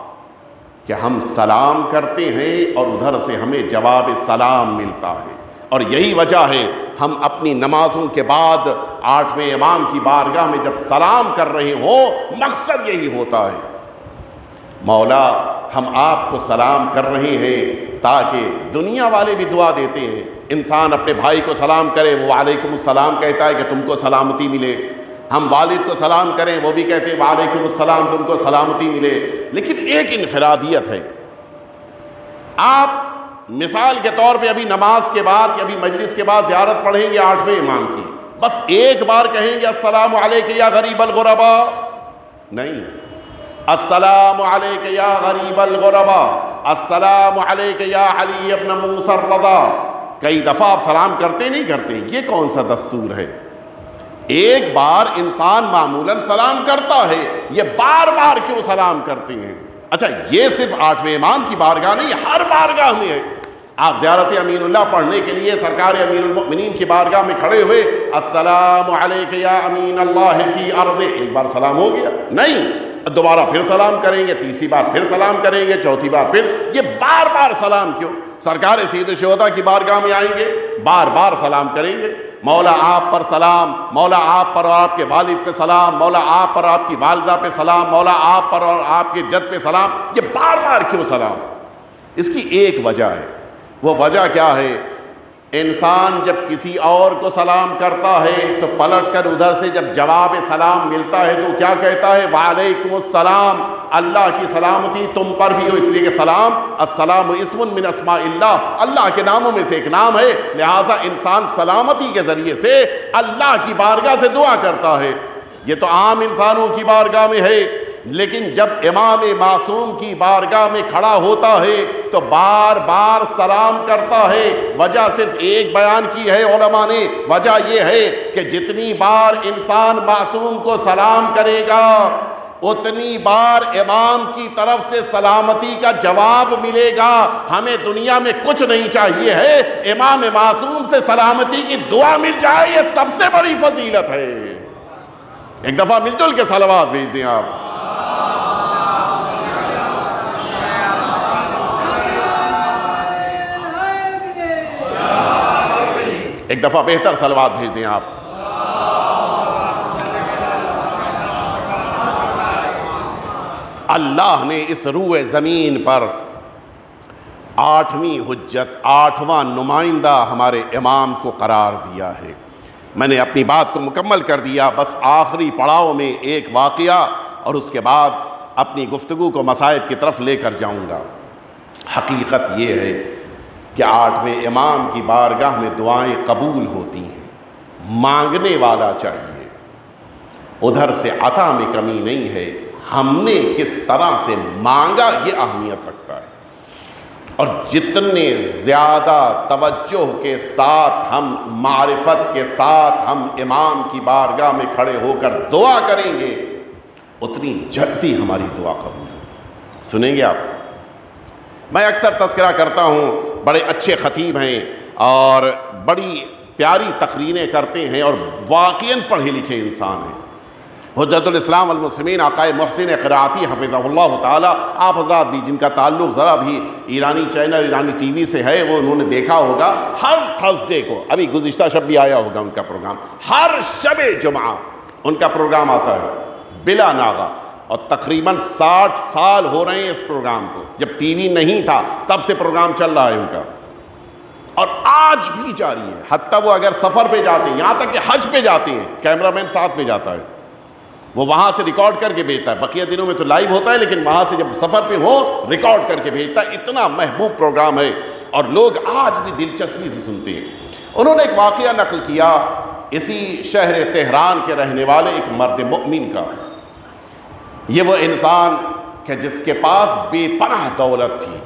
کہ ہم سلام کرتے ہیں اور ادھر سے ہمیں جواب سلام ملتا ہے، اور یہی وجہ ہے ہم اپنی نمازوں کے بعد 8ویں امام کی بارگاہ میں جب سلام کر رہے ہوں مقصد یہی ہوتا ہے، مولا ہم آپ کو سلام کر رہے ہیں تاکہ دنیا والے بھی دعا دیتے ہیں، انسان اپنے بھائی کو سلام کرے وہ وعلیکم السلام کہتا ہے کہ تم کو سلامتی ملے، ہم والد کو سلام کریں وہ بھی کہتے ہیں وعلیکم السلام تم کو سلامتی ملے، لیکن ایک انفرادیت ہے۔ آپ مثال کے طور پہ ابھی نماز کے بعد یا ابھی مجلس کے بعد زیارت پڑھیں گے 8ویں امام کی، بس ایک بار کہیں گے السلام علیک یا غریب الغربا، نہیں، السلام علیک یا غریب الغربا، السلام علیک یا علی ابن موسیٰ الرضا، کئی دفعہ آپ سلام کرتے نہیں کرتے، یہ کون سا دستور ہے؟ ایک بار انسان معمولاً سلام کرتا ہے، یہ بار بار کیوں سلام کرتے ہیں؟ اچھا یہ صرف 8ویں امام کی بارگاہ نہیں، ہر بارگاہ میں ہے۔ آپ زیارت امین اللہ پڑھنے کے لیے سرکار امیر المؤمنین کی بارگاہ میں کھڑے ہوئے السلام علیک یا امین اللہ فی ارضہ، ایک بار سلام ہو گیا؟ نہیں، دوبارہ پھر سلام کریں گے، تیسری بار پھر سلام کریں گے، چوتھی بار پھر، یہ بار بار سلام کیوں؟ سرکار سید الشہداء کی بارگاہ میں آئیں گے، بار بار سلام کریں گے، مولا آپ پر سلام، مولا آپ پر اور آپ کے والد پہ سلام، مولا آپ پر آپ کی والدہ پہ سلام، مولا آپ پر اور آپ کے جد پہ سلام، یہ بار بار کیوں سلام؟ اس کی ایک وجہ ہے، وہ وجہ کیا ہے؟ انسان جب کسی اور کو سلام کرتا ہے تو پلٹ کر ادھر سے جب جواب سلام ملتا ہے تو کیا کہتا ہے؟ وعلیکم السلام، اللہ کی سلامتی تم پر بھی ہو، اس لیے کہ سلام، السلام اسم من اسماء اللہ، اللہ کے ناموں میں سے ایک نام ہے، لہٰذا انسان سلامتی کے ذریعے سے اللہ کی بارگاہ سے دعا کرتا ہے۔ یہ تو عام انسانوں کی بارگاہ میں ہے، لیکن جب امام معصوم کی بارگاہ میں کھڑا ہوتا ہے تو بار بار سلام کرتا ہے۔ وجہ صرف ایک بیان کی ہے علماء نے، وجہ یہ ہے کہ جتنی بار انسان معصوم کو سلام کرے گا اتنی بار امام کی طرف سے سلامتی کا جواب ملے گا۔ ہمیں دنیا میں کچھ نہیں چاہیے ہے، امام معصوم سے سلامتی کی دعا مل جائے، یہ سب سے بڑی فضیلت ہے۔ ایک دفعہ مل جل کے صلوات بھیج دیں آپ۔ ایک دفعہ بہتر صلوات بھیج دیں آپ۔ اللہ نے اس روئے زمین پر 8ویں حجت، 8واں نمائندہ ہمارے امام کو قرار دیا ہے۔ میں نے اپنی بات کو مکمل کر دیا، بس آخری پڑاؤ میں ایک واقعہ اور اس کے بعد اپنی گفتگو کو مصائب کی طرف لے کر جاؤں گا۔ حقیقت یہ ہے کہ 8ویں امام کی بارگاہ میں دعائیں قبول ہوتی ہیں، مانگنے والا چاہیے، ادھر سے عطا میں کمی نہیں ہے، ہم نے کس طرح سے مانگا یہ اہمیت رکھتا ہے۔ اور جتنے زیادہ توجہ کے ساتھ ہم، معرفت کے ساتھ ہم امام کی بارگاہ میں کھڑے ہو کر دعا کریں گے اتنی جلدی ہماری دعا قبول ہوگی۔ سنیں گے آپ؟ میں اکثر تذکرہ کرتا ہوں، بڑے اچھے خطیب ہیں اور بڑی پیاری تقریریں کرتے ہیں اور واقعاً پڑھے لکھے انسان ہیں۔ حجت الاسلام والمسلمین آقائے محسن قرائتی حفظہ اللہ تعالی، آپ حضرات بھی جن کا تعلق ذرا بھی ایرانی چینل، ایرانی ٹی وی سے ہے، وہ انہوں نے دیکھا ہوگا، ہر تھرسڈے کو، ابھی گزشتہ شب بھی آیا ہوگا ان کا پروگرام، ہر شب جمعہ ان کا پروگرام آتا ہے بلا ناغہ، اور تقریباً 60 سال ہو رہے ہیں اس پروگرام کو، جب ٹی وی نہیں تھا تب سے پروگرام چل رہا ہے ان کا، اور آج بھی جاری ہے۔ حتیٰ وہ اگر سفر پہ جاتے ہیں، یہاں تک کہ حج پہ جاتے ہیں، کیمرہ مین ساتھ میں جاتا ہے، وہ وہاں سے ریکارڈ کر کے بھیجتا ہے، بقیہ دنوں میں تو لائیو ہوتا ہے لیکن وہاں سے جب سفر پہ ہو ریکارڈ کر کے بھیجتا ہے۔ اتنا محبوب پروگرام ہے۔ اور لوگ آج بھی دلچسپی سے سنتے ہیں۔ انہوں نے ایک واقعہ نقل کیا اسی شہر تہران کے رہنے والے ایک مرد مومن کا۔ یہ وہ انسان کہ جس کے پاس بے پناہ دولت تھی،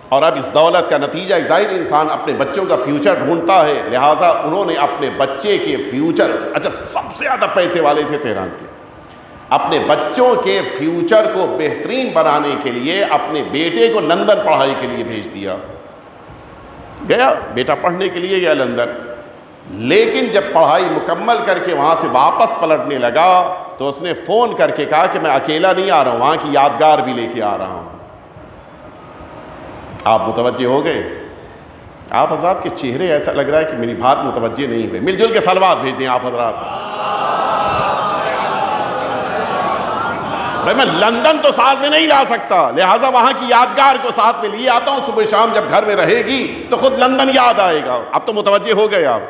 اور اب اس دولت کا نتیجہ ظاہر انسان اپنے بچوں کا فیوچر ڈھونڈتا ہے، لہٰذا انہوں نے اپنے بچے کے فیوچر، سب سے زیادہ پیسے والے تھے تہران کے، اپنے بچوں کے فیوچر کو بہترین بنانے کے لیے اپنے بیٹے کو لندن پڑھائی کے لیے بھیج دیا۔ گیا بیٹا پڑھنے کے لیے گیا لندن، لیکن جب پڑھائی مکمل کر کے وہاں سے واپس پلٹنے لگا تو اس نے فون کر کے کہا کہ میں اکیلا نہیں آ رہا ہوں، وہاں کی یادگار بھی لے کے آ رہا ہوں۔ آپ متوجہ ہو گئے؟ آپ حضرات کے چہرے ایسا لگ رہا ہے کہ میری بات متوجہ نہیں ہوئے۔ مل جل کے صلوات بھیج دیں آپ حضرات۔ بھائی میں لندن تو ساتھ میں نہیں لا سکتا، لہٰذا وہاں کی یادگار کو ساتھ میں لیے آتا ہوں، صبح شام جب گھر میں رہے گی تو خود لندن یاد آئے گا۔ اب تو متوجہ ہو گئے آپ۔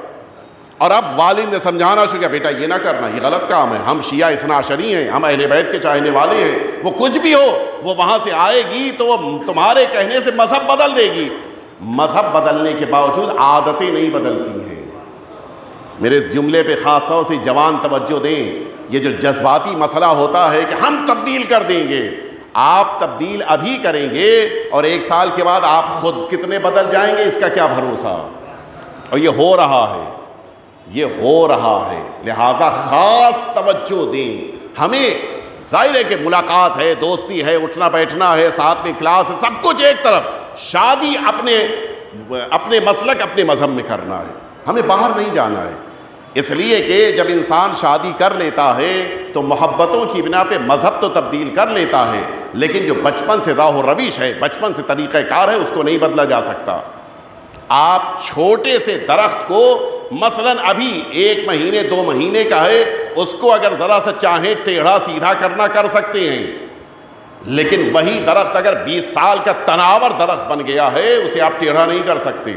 اور اب والد نے سمجھانا شروع کیا، بیٹا یہ نہ کرنا، یہ غلط کام ہے، ہم شیعہ اثنا عشری ہیں، ہم اہل بیت کے چاہنے والے ہیں، وہ کچھ بھی ہو وہ وہاں سے آئے گی تو وہ تمہارے کہنے سے مذہب بدل دے گی۔ مذہب بدلنے کے باوجود عادتیں نہیں بدلتی ہیں۔ میرے اس جملے پہ خاص طور سے جوان توجہ دیں، یہ جو جذباتی مسئلہ ہوتا ہے کہ ہم تبدیل کر دیں گے، آپ تبدیل ابھی کریں گے اور 1 سال کے بعد آپ خود کتنے بدل جائیں گے اس کا کیا بھروسہ؟ اور یہ ہو رہا ہے، یہ ہو رہا ہے، لہٰذا خاص توجہ دیں۔ ہمیں ظاہر ہے کہ ملاقات ہے، دوستی ہے، اٹھنا بیٹھنا ہے، ساتھ میں کلاس ہے، سب کچھ ایک طرف، شادی اپنے مسلک اپنے مذہب میں کرنا ہے، ہمیں باہر نہیں جانا ہے۔ اس لیے کہ جب انسان شادی کر لیتا ہے تو محبتوں کی بنا پہ مذہب تو تبدیل کر لیتا ہے، لیکن جو بچپن سے راہ و روش ہے، بچپن سے طریقہ کار ہے، اس کو نہیں بدلا جا سکتا۔ آپ چھوٹے سے درخت کو مثلاً ابھی 1 مہینے 2 مہینے کا ہے، اس کو اگر ذرا سا چاہیں ٹیڑھا سیدھا کرنا کر سکتے ہیں، لیکن وہی درخت اگر 20 سال کا تناور درخت بن گیا ہے اسے آپ ٹیڑھا نہیں کر سکتے۔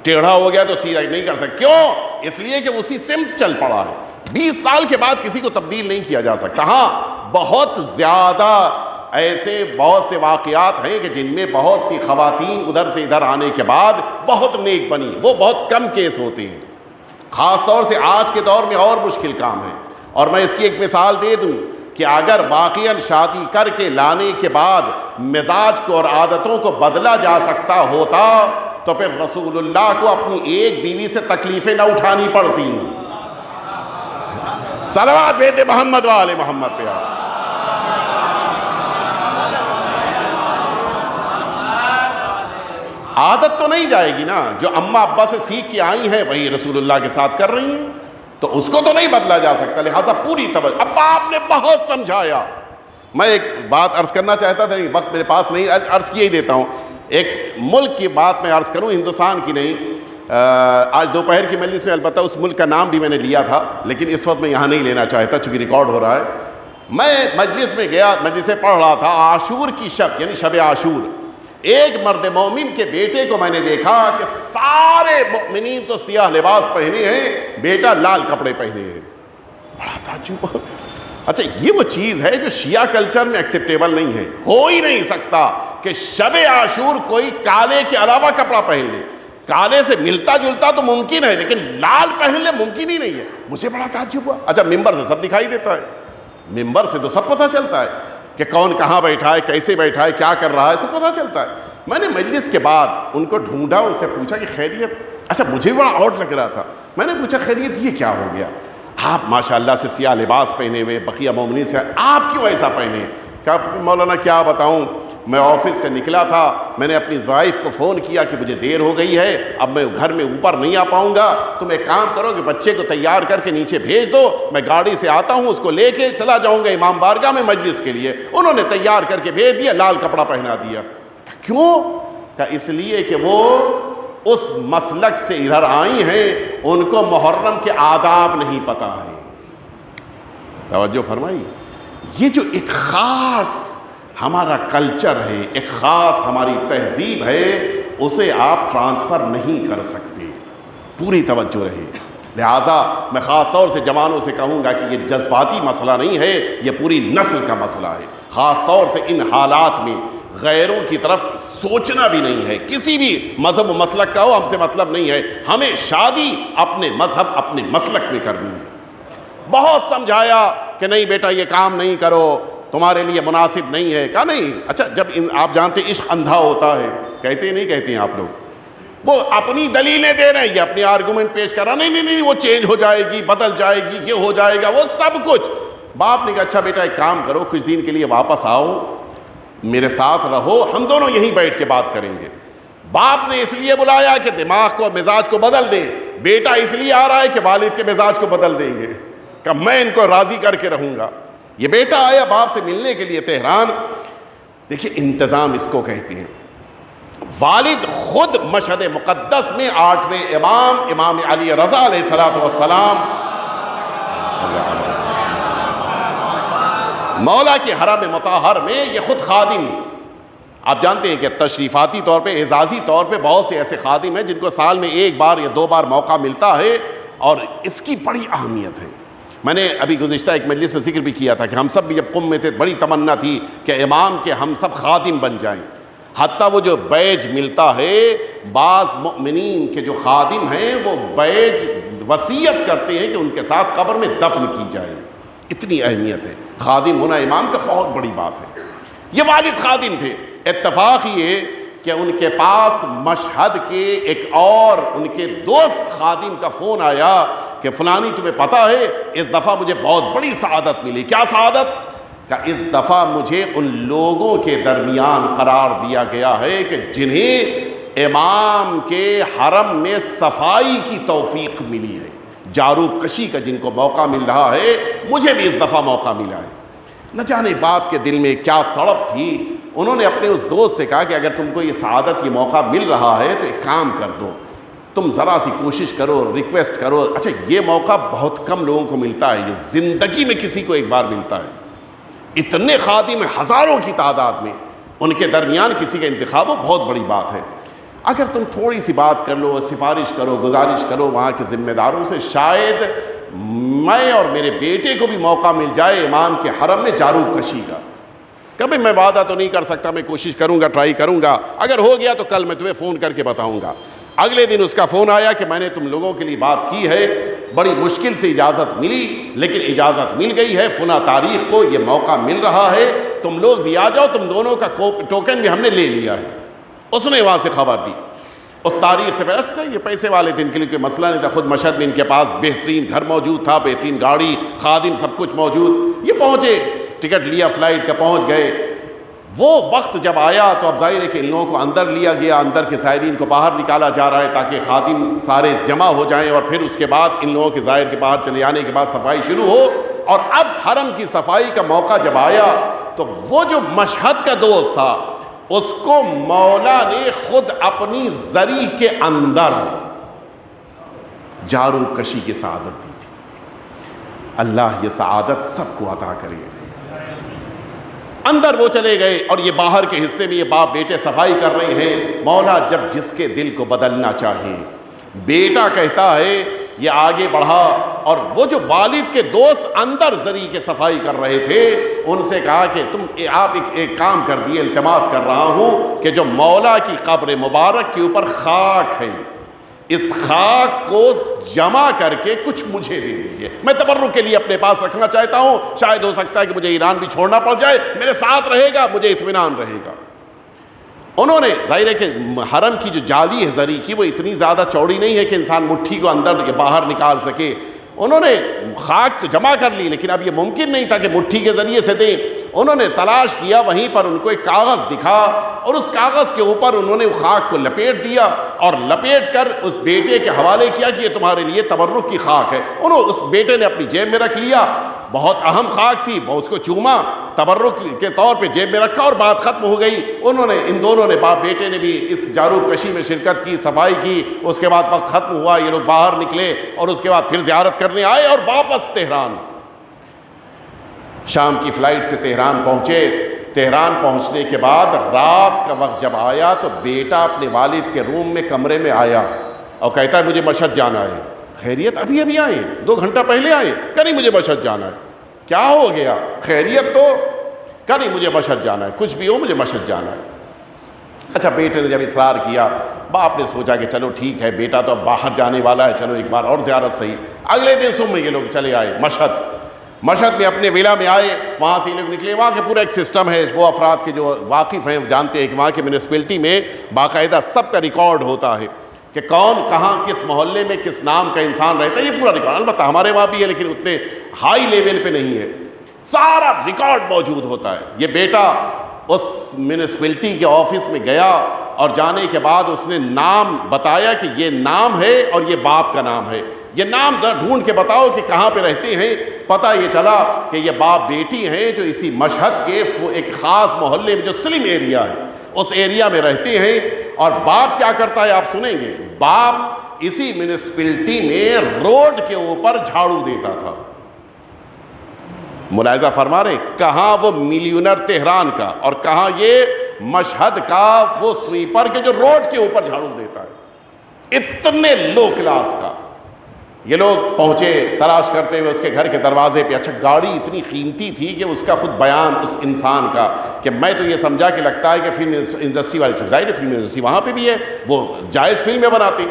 ٹیڑھا ہو گیا تو سیدھا نہیں کر سکتے، کیوں؟ اس لیے کہ اسی سمت چل پڑا ہے۔ 20 سال کے بعد کسی کو تبدیل نہیں کیا جا سکتا۔ ہاں بہت زیادہ ایسے بہت سے واقعات ہیں کہ جن میں بہت سی خواتین ادھر سے ادھر آنے کے بعد بہت نیک بنی، وہ بہت کم کیس ہوتے ہیں، خاص طور سے آج کے دور میں اور مشکل کام ہے۔ اور میں اس کی ایک مثال دے دوں کہ اگر واقعاً شادی کر کے لانے کے بعد مزاج کو اور عادتوں کو بدلا جا سکتا ہوتا تو پھر رسول اللہ کو اپنی ایک بیوی سے تکلیفیں نہ اٹھانی پڑتی۔ صلوات بھیج دے محمد والے محمد پہ۔ عادت تو نہیں جائے گی نا، جو اماں ابا سے سیکھ کے آئی ہیں وہی رسول اللہ کے ساتھ کر رہی ہیں، تو اس کو تو نہیں بدلا جا سکتا، لہٰذا پوری توجہ۔ اب آپ نے بہت سمجھایا، میں ایک بات عرض کرنا چاہتا تھا، وقت میرے پاس نہیں، عرض کیے ہی دیتا ہوں۔ ایک ملک کی بات میں عرض کروں، ہندوستان کی نہیں۔ آج دوپہر کی مجلس میں البتہ اس ملک کا نام بھی میں نے لیا تھا، لیکن اس وقت میں یہاں نہیں لینا چاہتا چونکہ ریکارڈ ہو رہا ہے۔ میں مجلس میں گیا، مجلس سے پڑھ رہا تھا، عاشور کی شب یعنی شب عاشور، ایک مرد مومن کے بیٹے کو میں نے دیکھا کہ سارے مومنین تو سیاہ لباس پہنے ہیں، بیٹا لال کپڑے پہنے ہیں۔ بڑا تعجب۔ اچھا یہ وہ چیز ہے جو شیعہ کلچر میں ایکسیپٹیبل نہیں ہے، ہو ہی نہیں سکتا کہ شب عاشور کوئی کالے کے علاوہ کپڑا پہن لے۔ کالے سے ملتا جلتا تو ممکن ہے، لیکن لال پہن لے ممکن ہی نہیں ہے۔ مجھے بڑا تعجب ہوا۔ اچھا ممبر سے سب دکھائی دیتا ہے، ممبر سے تو سب پتہ چلتا ہے کہ کون کہاں بیٹھا ہے، کیسے بیٹھا ہے، کیا کر رہا ہے، سب پتہ چلتا ہے۔ میں نے مجلس کے بعد ان کو ڈھونڈا، ان سے پوچھا کہ خیریت؟ اچھا مجھے بڑا آڈ لگ رہا تھا، میں نے پوچھا خیریت یہ کیا ہو گیا؟ آپ ماشاءاللہ سے سیاہ لباس پہنے ہوئے، بقیہ مومنین سے، آپ کیوں ایسا پہنے؟ کہا مولانا کیا بتاؤں، میں آفس سے نکلا تھا، میں نے اپنی وائف کو فون کیا کہ مجھے دیر ہو گئی ہے، اب میں گھر میں اوپر نہیں آ پاؤں گا، تم ایک کام کرو کہ بچے کو تیار کر کے نیچے بھیج دو، میں گاڑی سے آتا ہوں، اس کو لے کے چلا جاؤں گا امام بارگاہ میں مجلس کے لیے۔ انہوں نے تیار کر کے بھیج دیا، لال کپڑا پہنا دیا۔ کیوں؟ کہ اس لیے کہ وہ اس مسلک سے ادھر آئی ہیں، ان کو محرم کے آداب نہیں پتہ ہیں۔ توجہ فرمائی، یہ جو ایک خاص ہمارا کلچر ہے، ایک خاص ہماری تہذیب ہے، اسے آپ ٹرانسفر نہیں کر سکتے، پوری توجہ رہے۔ لہٰذا میں خاص طور سے جوانوں سے کہوں گا کہ یہ جذباتی مسئلہ نہیں ہے، یہ پوری نسل کا مسئلہ ہے۔ خاص طور سے ان حالات میں غیروں کی طرف سوچنا بھی نہیں ہے، کسی بھی مذہب و مسلک کا ہو ہم سے مطلب نہیں ہے، ہمیں شادی اپنے مذہب اپنے مسلک میں کرنی ہے۔ بہت سمجھایا کہ نہیں بیٹا یہ کام نہیں کرو، تمہارے لیے مناسب نہیں ہے، کہا نہیں۔ اچھا جب آپ جانتے ہیں عشق اندھا ہوتا ہے، کہتے نہیں کہتے ہیں آپ لوگ، وہ اپنی دلیلیں دے رہے ہیں، یہ اپنی آرگومنٹ پیش کر رہا، نہیں نہیں نہیں وہ چینج ہو جائے گی، بدل جائے گی، یہ ہو جائے گا، وہ سب کچھ۔ باپ نے کہا اچھا بیٹا ایک کام کرو، کچھ دن کے لیے واپس آؤ، میرے ساتھ رہو، ہم دونوں یہیں بیٹھ کے بات کریں گے۔ باپ نے اس لیے بلایا کہ دماغ کو مزاج کو بدل دیں، بیٹا اس لیے آ رہا ہے کہ والد کے مزاج کو بدل دیں گے، کہ میں ان کو راضی کر کے رہوں گا۔ یہ بیٹا آیا باپ سے ملنے کے لیے تہران۔ دیکھیے انتظام اس کو کہتے ہیں۔ والد خود مشہد مقدس میں 8ویں امام علی رضا علیہ السلام مولا کے حرم مطہر میں یہ خود خادم، آپ جانتے ہیں کہ تشریفاتی طور پہ اعزازی طور پہ بہت سے ایسے خادم ہیں جن کو سال میں 1 بار یا 2 بار موقع ملتا ہے، اور اس کی بڑی اہمیت ہے۔ میں نے ابھی گزشتہ ایک مجلس میں ذکر بھی کیا تھا کہ ہم سب بھی جب قم میں تھے بڑی تمنا تھی کہ امام کے ہم سب خادم بن جائیں، حتیٰ وہ جو بیج ملتا ہے، بعض مؤمنین کے جو خادم ہیں وہ بیج وصیت کرتے ہیں کہ ان کے ساتھ قبر میں دفن کی جائے، اتنی اہمیت ہے۔ خادم ہونا امام کا بہت بڑی بات ہے۔ یہ والد خادم تھے۔ اتفاق یہ کہ ان کے پاس مشہد کے ایک اور ان کے دوست خادم کا فون آیا کہ فلانی تمہیں پتہ ہے اس دفعہ مجھے بہت بڑی سعادت ملی۔ کیا سعادت؟ کہ اس دفعہ مجھے ان لوگوں کے درمیان قرار دیا گیا ہے کہ جنہیں امام کے حرم میں صفائی کی توفیق ملی ہے، جاروب کشی کا جن کو موقع مل رہا ہے، مجھے بھی اس دفعہ موقع ملا ہے۔ نہ جانے باپ کے دل میں کیا تڑپ تھی، انہوں نے اپنے اس دوست سے کہا کہ اگر تم کو یہ سعادت یہ موقع مل رہا ہے تو ایک کام کر دو، تم ذرا سی کوشش کرو، ریکویسٹ کرو۔ اچھا یہ موقع بہت کم لوگوں کو ملتا ہے، یہ زندگی میں کسی کو ایک بار ملتا ہے۔ اتنے خادم ہزاروں کی تعداد میں ان کے درمیان کسی کا انتخاب ہو، بہت بڑی بات ہے۔ اگر تم تھوڑی سی بات کر لو، سفارش کرو، گزارش کرو وہاں کے ذمہ داروں سے، شاید میں اور میرے بیٹے کو بھی موقع مل جائے امام کے حرم میں جاروب کشی کا۔ کبھی میں وعدہ تو نہیں کر سکتا، میں کوشش کروں گا، ٹرائی کروں گا، اگر ہو گیا تو کل میں تمہیں فون کر کے بتاؤں گا۔ اگلے دن اس کا فون آیا کہ میں نے تم لوگوں کے لیے بات کی ہے، بڑی مشکل سے اجازت ملی لیکن اجازت مل گئی ہے، فلاں تاریخ کو یہ موقع مل رہا ہے، تم لوگ بھی آ جاؤ، تم دونوں کا ٹوکن بھی ہم نے لے لیا ہے۔ اس نے وہاں سے خبر دی اس تاریخ سے پہلے، یہ پیسے والے دن کے لیے کوئی مسئلہ نہیں تھا، خود مشہد میں ان کے پاس بہترین گھر موجود تھا، بہترین گاڑی، خادم، سب کچھ موجود۔ یہ پہنچے، ٹکٹ لیا فلائٹ کا، پہنچ گئے۔ وہ وقت جب آیا تو اب ظاہر ہے کہ ان لوگوں کو اندر لیا گیا، اندر کے زائرین کو باہر نکالا جا رہا ہے تاکہ خادم سارے جمع ہو جائیں، اور پھر اس کے بعد ان لوگوں کے زائر کے باہر چلے جانے کے بعد صفائی شروع ہو۔ اور اب حرم کی صفائی کا موقع جب آیا تو وہ جو مشہد کا دوست تھا اس کو مولا نے خود اپنی زری کے اندر جاروب کشی کی سعادت دی تھی۔ اللہ یہ سعادت سب کو عطا کرے۔ اندر وہ چلے گئے اور یہ باہر کے حصے میں یہ باپ بیٹے صفائی کر رہے ہیں۔ مولا جب جس کے دل کو بدلنا چاہے، بیٹا کہتا ہے یہ آگے بڑھا، اور وہ جو والد کے دوست اندر زری کے صفائی کر رہے تھے ان سے کہا کہ آپ ایک کام کر دیے، التماس کر رہا ہوں کہ جو مولا کی قبر مبارک کے اوپر خاک ہے، اس خاک کو جمع کر کے کچھ مجھے دے دیجئے، میں تبرک کے لیے اپنے پاس رکھنا چاہتا ہوں، شاید ہو سکتا ہے کہ مجھے ایران بھی چھوڑنا پڑ جائے، میرے ساتھ رہے گا، مجھے اطمینان رہے گا۔ انہوں نے ظاہر ہے کہ حرم کی جو جالی ہے زری کی وہ اتنی زیادہ چوڑی نہیں ہے کہ انسان مٹھی کو اندر یا باہر نکال سکے، انہوں نے خاک تو جمع کر لی لیکن اب یہ ممکن نہیں تھا کہ مٹھی کے ذریعے سے دیں۔ انہوں نے تلاش کیا، وہیں پر ان کو ایک کاغذ دکھا اور اس کاغذ کے اوپر انہوں نے خاک کو لپیٹ دیا اور لپیٹ کر اس بیٹے کے حوالے کیا کہ یہ تمہارے لیے تبرک کی خاک ہے۔ اس بیٹے نے اپنی جیب میں رکھ لیا، بہت اہم خاک تھی، اس کو چوما، تبرک کے طور پہ جیب میں رکھا اور بات ختم ہو گئی۔ ان دونوں نے باپ بیٹے نے بھی اس جاروب کشی میں شرکت کی، صفائی کی، اس کے بعد وقت ختم ہوا، یہ لوگ باہر نکلے اور اس کے بعد پھر زیارت کرنے آئے اور واپس تہران، شام کی فلائٹ سے تہران پہنچے۔ تہران پہنچنے کے بعد رات کا وقت جب آیا تو بیٹا اپنے والد کے روم میں کمرے میں آیا اور کہتا ہے مجھے مشہد جانا ہے۔ خیریت؟ ابھی آئے، 2 گھنٹہ پہلے آئے؟ کہ نہیں مجھے مشہد جانا ہے۔ کیا ہو گیا؟ خیریت؟ تو کہا نہیں مجھے مشہد جانا ہے، کچھ بھی ہو مجھے مشہد جانا ہے۔ اچھا بیٹے نے جب اصرار کیا، باپ نے سوچا کہ چلو ٹھیک ہے، بیٹا تو اب باہر جانے والا ہے، چلو ایک بار اور زیارت صحیح۔ اگلے دن صبح میں یہ لوگ چلے آئے مشہد میں، اپنے ولا میں آئے، وہاں سے یہ لوگ نکلے۔ وہاں کے پورا ایک سسٹم ہے، وہ افراد کے جو واقف ہیں جانتے ہیں کہ وہاں کے میونسپلٹی میں باقاعدہ سب کا ریکارڈ ہوتا ہے کہ کون کہاں کس محلے میں کس نام کا انسان رہتا ہے، یہ پورا ریکارڈ البتہ ہمارے وہاں بھی ہے لیکن اتنے ہائی لیول پہ نہیں ہے، سارا ریکارڈ موجود ہوتا ہے۔ یہ بیٹا اس میونسپلٹی کے آفس میں گیا اور جانے کے بعد اس نے نام بتایا کہ یہ نام ہے اور یہ باپ کا نام ہے، یہ نام ڈھونڈ کے بتاؤ کہ کہاں پہ رہتے ہیں۔ پتہ یہ چلا کہ یہ باپ بیٹی ہیں جو اسی مشہد کے ایک خاص محلے میں جو سلم ایریا ہے اس ایریا میں رہتے ہیں۔ اور باپ کیا کرتا ہے آپ سنیں گے، باپ اسی میونسپلٹی میں روڈ کے اوپر جھاڑو دیتا تھا۔ ملاحظہ فرما رہے کہاں وہ ملینر تہران کا اور کہاں یہ مشہد کا وہ سویپر کے جو روڈ کے اوپر جھاڑو دیتا ہے، اتنے لو کلاس کا۔ یہ لوگ پہنچے تلاش کرتے ہوئے اس کے گھر کے دروازے پہ۔ اچھا گاڑی اتنی قیمتی تھی کہ اس کا خود بیان اس انسان کا کہ میں تو یہ سمجھا کہ لگتا ہے کہ فلم انڈسٹری والے، ظاہر فلم انڈسٹری وہاں پہ بھی ہے، وہ جائز فلمیں بناتے،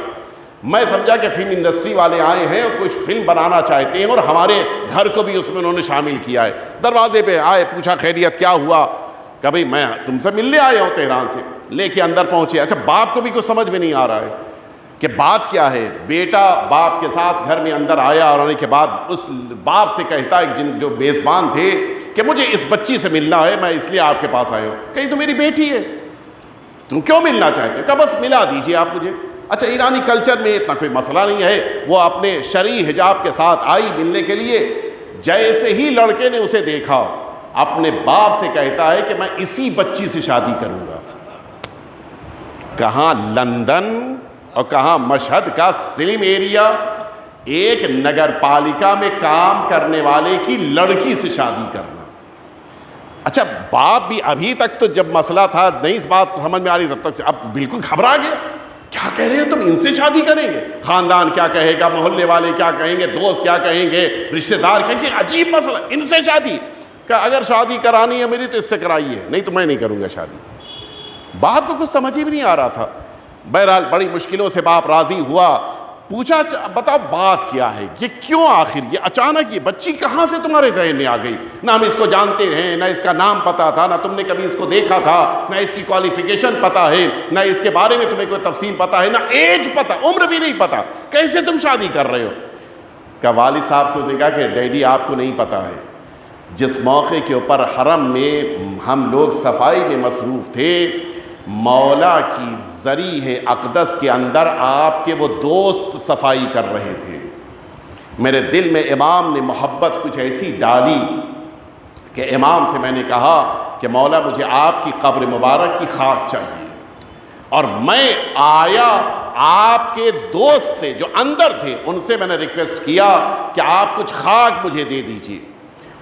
میں سمجھا کہ فلم انڈسٹری والے آئے ہیں اور کچھ فلم بنانا چاہتے ہیں اور ہمارے گھر کو بھی اس میں انہوں نے شامل کیا ہے۔ دروازے پہ آئے، پوچھا خیریت کیا ہوا، کہ بھئی میں تم سے ملنے آیا ہوں تہران سے، لے کے اندر پہنچے۔ اچھا باپ کو بھی کچھ سمجھ میں نہیں آ رہا ہے کہ بات کیا ہے۔ بیٹا باپ کے ساتھ گھر میں اندر آیا اور آنے کے بعد اس باپ سے کہتا ہے جو میزبان تھے کہ مجھے اس بچی سے ملنا ہے، میں اس لیے آپ کے پاس آیا ہوں۔ کہیں تو میری بیٹی ہے، تم کیوں ملنا چاہتے ہو؟ کہ بس ملا دیجئے آپ مجھے۔ اچھا ایرانی کلچر میں اتنا کوئی مسئلہ نہیں ہے، وہ اپنے شرعی حجاب کے ساتھ آئی ملنے کے لیے۔ جیسے ہی لڑکے نے اسے دیکھا اپنے باپ سے کہتا ہے کہ میں اسی بچی سے شادی کروں گا۔ کہاں لندن اور کہاں مشہد کا سلم ایریا، ایک نگر پالیکا میں کام کرنے والے کی لڑکی سے شادی کرنا۔ اچھا باپ بھی ابھی تک تو جب مسئلہ تھا نہیں اس بات سمجھ میں آ رہی، تب تک اب بالکل گھبرا گیا، کیا کہہ رہے ہیں تم، ان سے شادی کریں گے؟ خاندان کیا کہے گا، محلے والے کیا کہیں گے، دوست کیا کہیں گے، رشتہ دار کہیں گے، عجیب مسئلہ، ان سے شادی؟ کہ اگر شادی کرانی ہے میری تو اس سے کرائیے، نہیں تو میں نہیں کروں گا شادی۔ باپ کو کچھ سمجھ ہی بھی نہیں آ رہا تھا۔ بہرحال بڑی مشکلوں سے باپ راضی ہوا، پوچھا بتاؤ بات کیا ہے، یہ کیوں آخر یہ اچانک یہ بچی کہاں سے تمہارے ذہن میں آ گئی؟ نہ ہم اس کو جانتے ہیں، نہ اس کا نام پتا تھا، نہ تم نے کبھی اس کو دیکھا تھا، نہ اس کی کوالیفیکیشن پتا ہے، نہ اس کے بارے میں تمہیں کوئی تفصیل پتا ہے، نہ ایج پتا، عمر بھی نہیں پتا، کیسے تم شادی کر رہے ہو؟ کہ والد صاحب سے نے کہا کہ ڈیڈی آپ کو نہیں پتا ہے، جس موقع کے اوپر حرم میں ہم لوگ صفائی میں مصروف تھے، مولا کی ذریح اقدس کے اندر آپ کے وہ دوست صفائی کر رہے تھے۔ میرے دل میں امام نے محبت کچھ ایسی ڈالی کہ امام سے میں نے کہا کہ مولا مجھے آپ کی قبر مبارک کی خاک چاہیے، اور میں آیا آپ کے دوست سے جو اندر تھے ان سے میں نے ریکویسٹ کیا کہ آپ کچھ خاک مجھے دے دیجیے۔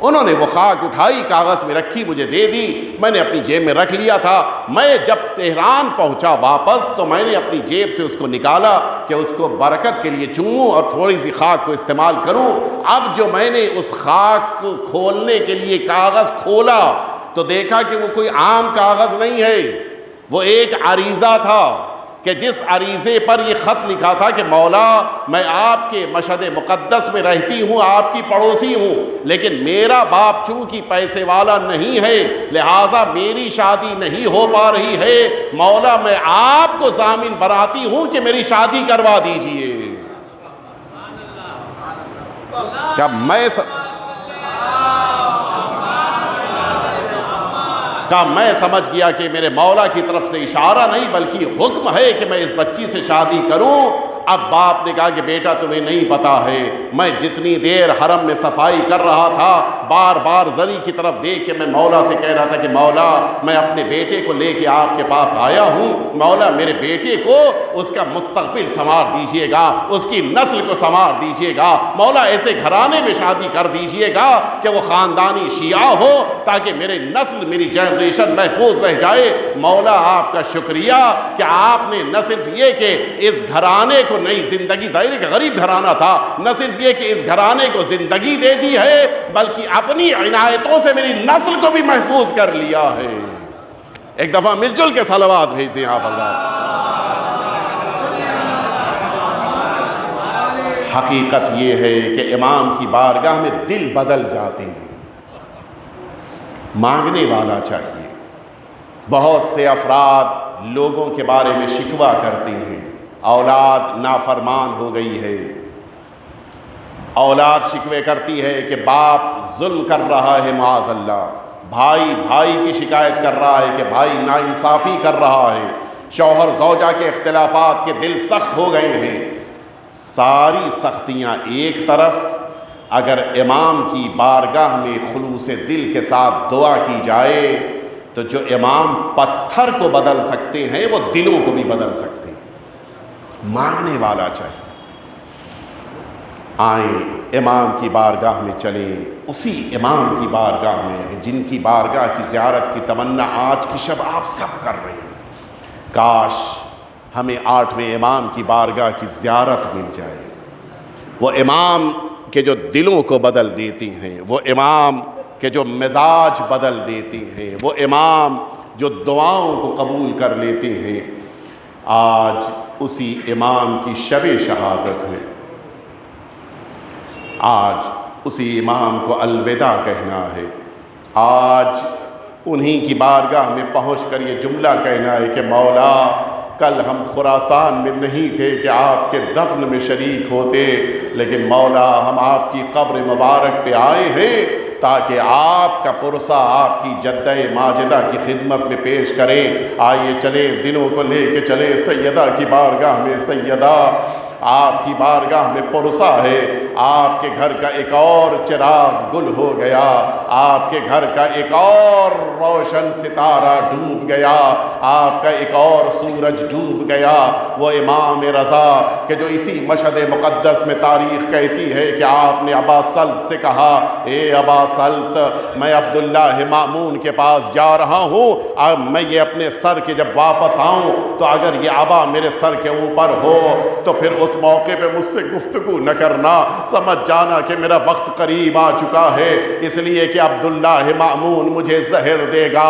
انہوں نے وہ خاک اٹھائی، کاغذ میں رکھی، مجھے دے دی، میں نے اپنی جیب میں رکھ لیا تھا۔ میں جب تہران پہنچا واپس تو میں نے اپنی جیب سے اس کو نکالا کہ اس کو برکت کے لیے چوموں اور تھوڑی سی خاک کو استعمال کروں۔ اب جو میں نے اس خاک کو کھولنے کے لیے کاغذ کھولا تو دیکھا کہ وہ کوئی عام کاغذ نہیں ہے، وہ ایک عریضہ تھا کہ جس عریضے پر یہ خط لکھا تھا کہ مولا میں آپ کے مشہد مقدس میں رہتی ہوں، آپ کی پڑوسی ہوں، لیکن میرا باپ چونکہ پیسے والا نہیں ہے لہٰذا میری شادی نہیں ہو پا رہی ہے، مولا میں آپ کو ضامن بناتی ہوں کہ میری شادی کروا دیجئے۔ کیا میں سمجھ گیا کہ میرے مولا کی طرف سے اشارہ نہیں بلکہ حکم ہے کہ میں اس بچی سے شادی کروں۔ اب باپ نے کہا کہ بیٹا تمہیں نہیں پتا ہے، میں جتنی دیر حرم میں صفائی کر رہا تھا بار بار زری کی طرف دیکھ کے میں مولا سے کہہ رہا تھا کہ مولا میں اپنے بیٹے کو لے کے آپ کے پاس آیا ہوں، مولا میرے بیٹے کو اس کا مستقبل سنوار دیجئے گا، اس کی نسل کو سنوار دیجئے گا، مولا ایسے گھرانے میں شادی کر دیجئے گا کہ وہ خاندانی شیعہ ہو تاکہ میرے نسل میری جنریشن محفوظ رہ جائے۔ مولا آپ کا شکریہ کہ آپ نے نہ صرف یہ کہ اس گھرانے کو نئی زندگی، ظاہر ہے کہ غریب گھرانہ تھا، نہ صرف یہ کہ اس گھرانے کو زندگی دے دی ہے بلکہ اپنی عنایتوں سے میری نسل کو بھی محفوظ کر لیا ہے۔ ایک دفعہ مل جل کے صلوات بھیج دیں آپ حضرات۔ حقیقت یہ ہے کہ امام کی بارگاہ میں دل بدل جاتے ہیں، مانگنے والا چاہیے۔ بہت سے افراد لوگوں کے بارے میں شکوہ کرتے ہیں، اولاد نافرمان ہو گئی ہے، اولاد شکوے کرتی ہے کہ باپ ظلم کر رہا ہے معاذ اللہ، بھائی بھائی کی شکایت کر رہا ہے کہ بھائی ناانصافی کر رہا ہے، شوہر زوجہ کے اختلافات کے دل سخت ہو گئے ہیں۔ ساری سختیاں ایک طرف، اگر امام کی بارگاہ میں خلوص دل کے ساتھ دعا کی جائے تو جو امام پتھر کو بدل سکتے ہیں وہ دلوں کو بھی بدل سکتے ہیں۔ مانگنے والا چاہیے۔ آئیں امام کی بارگاہ میں چلیں، اسی امام کی بارگاہ میں جن کی بارگاہ کی زیارت کی تمنا آج کی شب آپ سب کر رہے ہیں۔ کاش ہمیں 8ویں امام کی بارگاہ کی زیارت مل جائے، وہ امام کہ جو دلوں کو بدل دیتی ہیں، وہ امام کہ جو مزاج بدل دیتی ہیں، وہ امام جو دعاؤں کو قبول کر لیتے ہیں۔ آج اسی امام کی شب شہادت ہے، آج اسی امام کو الوداع کہنا ہے، آج انہی کی بارگاہ میں پہنچ کر یہ جملہ کہنا ہے کہ مولا کل ہم خراسان میں نہیں تھے کہ آپ کے دفن میں شریک ہوتے، لیکن مولا ہم آپ کی قبر مبارک پہ آئے ہیں تاکہ آپ کا پرسہ آپ کی جدہ ماجدہ کی خدمت میں پیش کریں۔ آئیے چلیں، دلوں کو لے کے چلیں سیدہ کی بارگاہ میں۔ سیدہ آپ کی بارگاہ میں پرسہ ہے، آپ کے گھر کا ایک اور چراغ گل ہو گیا، آپ کے گھر کا ایک اور روشن ستارہ ڈوب گیا، آپ کا ایک اور سورج ڈوب گیا۔ وہ امام رضا کہ جو اسی مشہد مقدس میں تاریخ کہتی ہے کہ آپ نے ابا سلط سے کہا، اے ابا سلط میں عبداللہ مامون کے پاس جا رہا ہوں، اب میں یہ اپنے سر کے جب واپس آؤں تو اگر یہ ابا میرے سر کے اوپر ہو تو پھر اس موقع پہ مجھ سے گفتگو نہ کرنا، سمجھ جانا کہ میرا وقت قریب آ چکا ہے، اس لیے کہ عبداللہ مامون مجھے زہر دے گا۔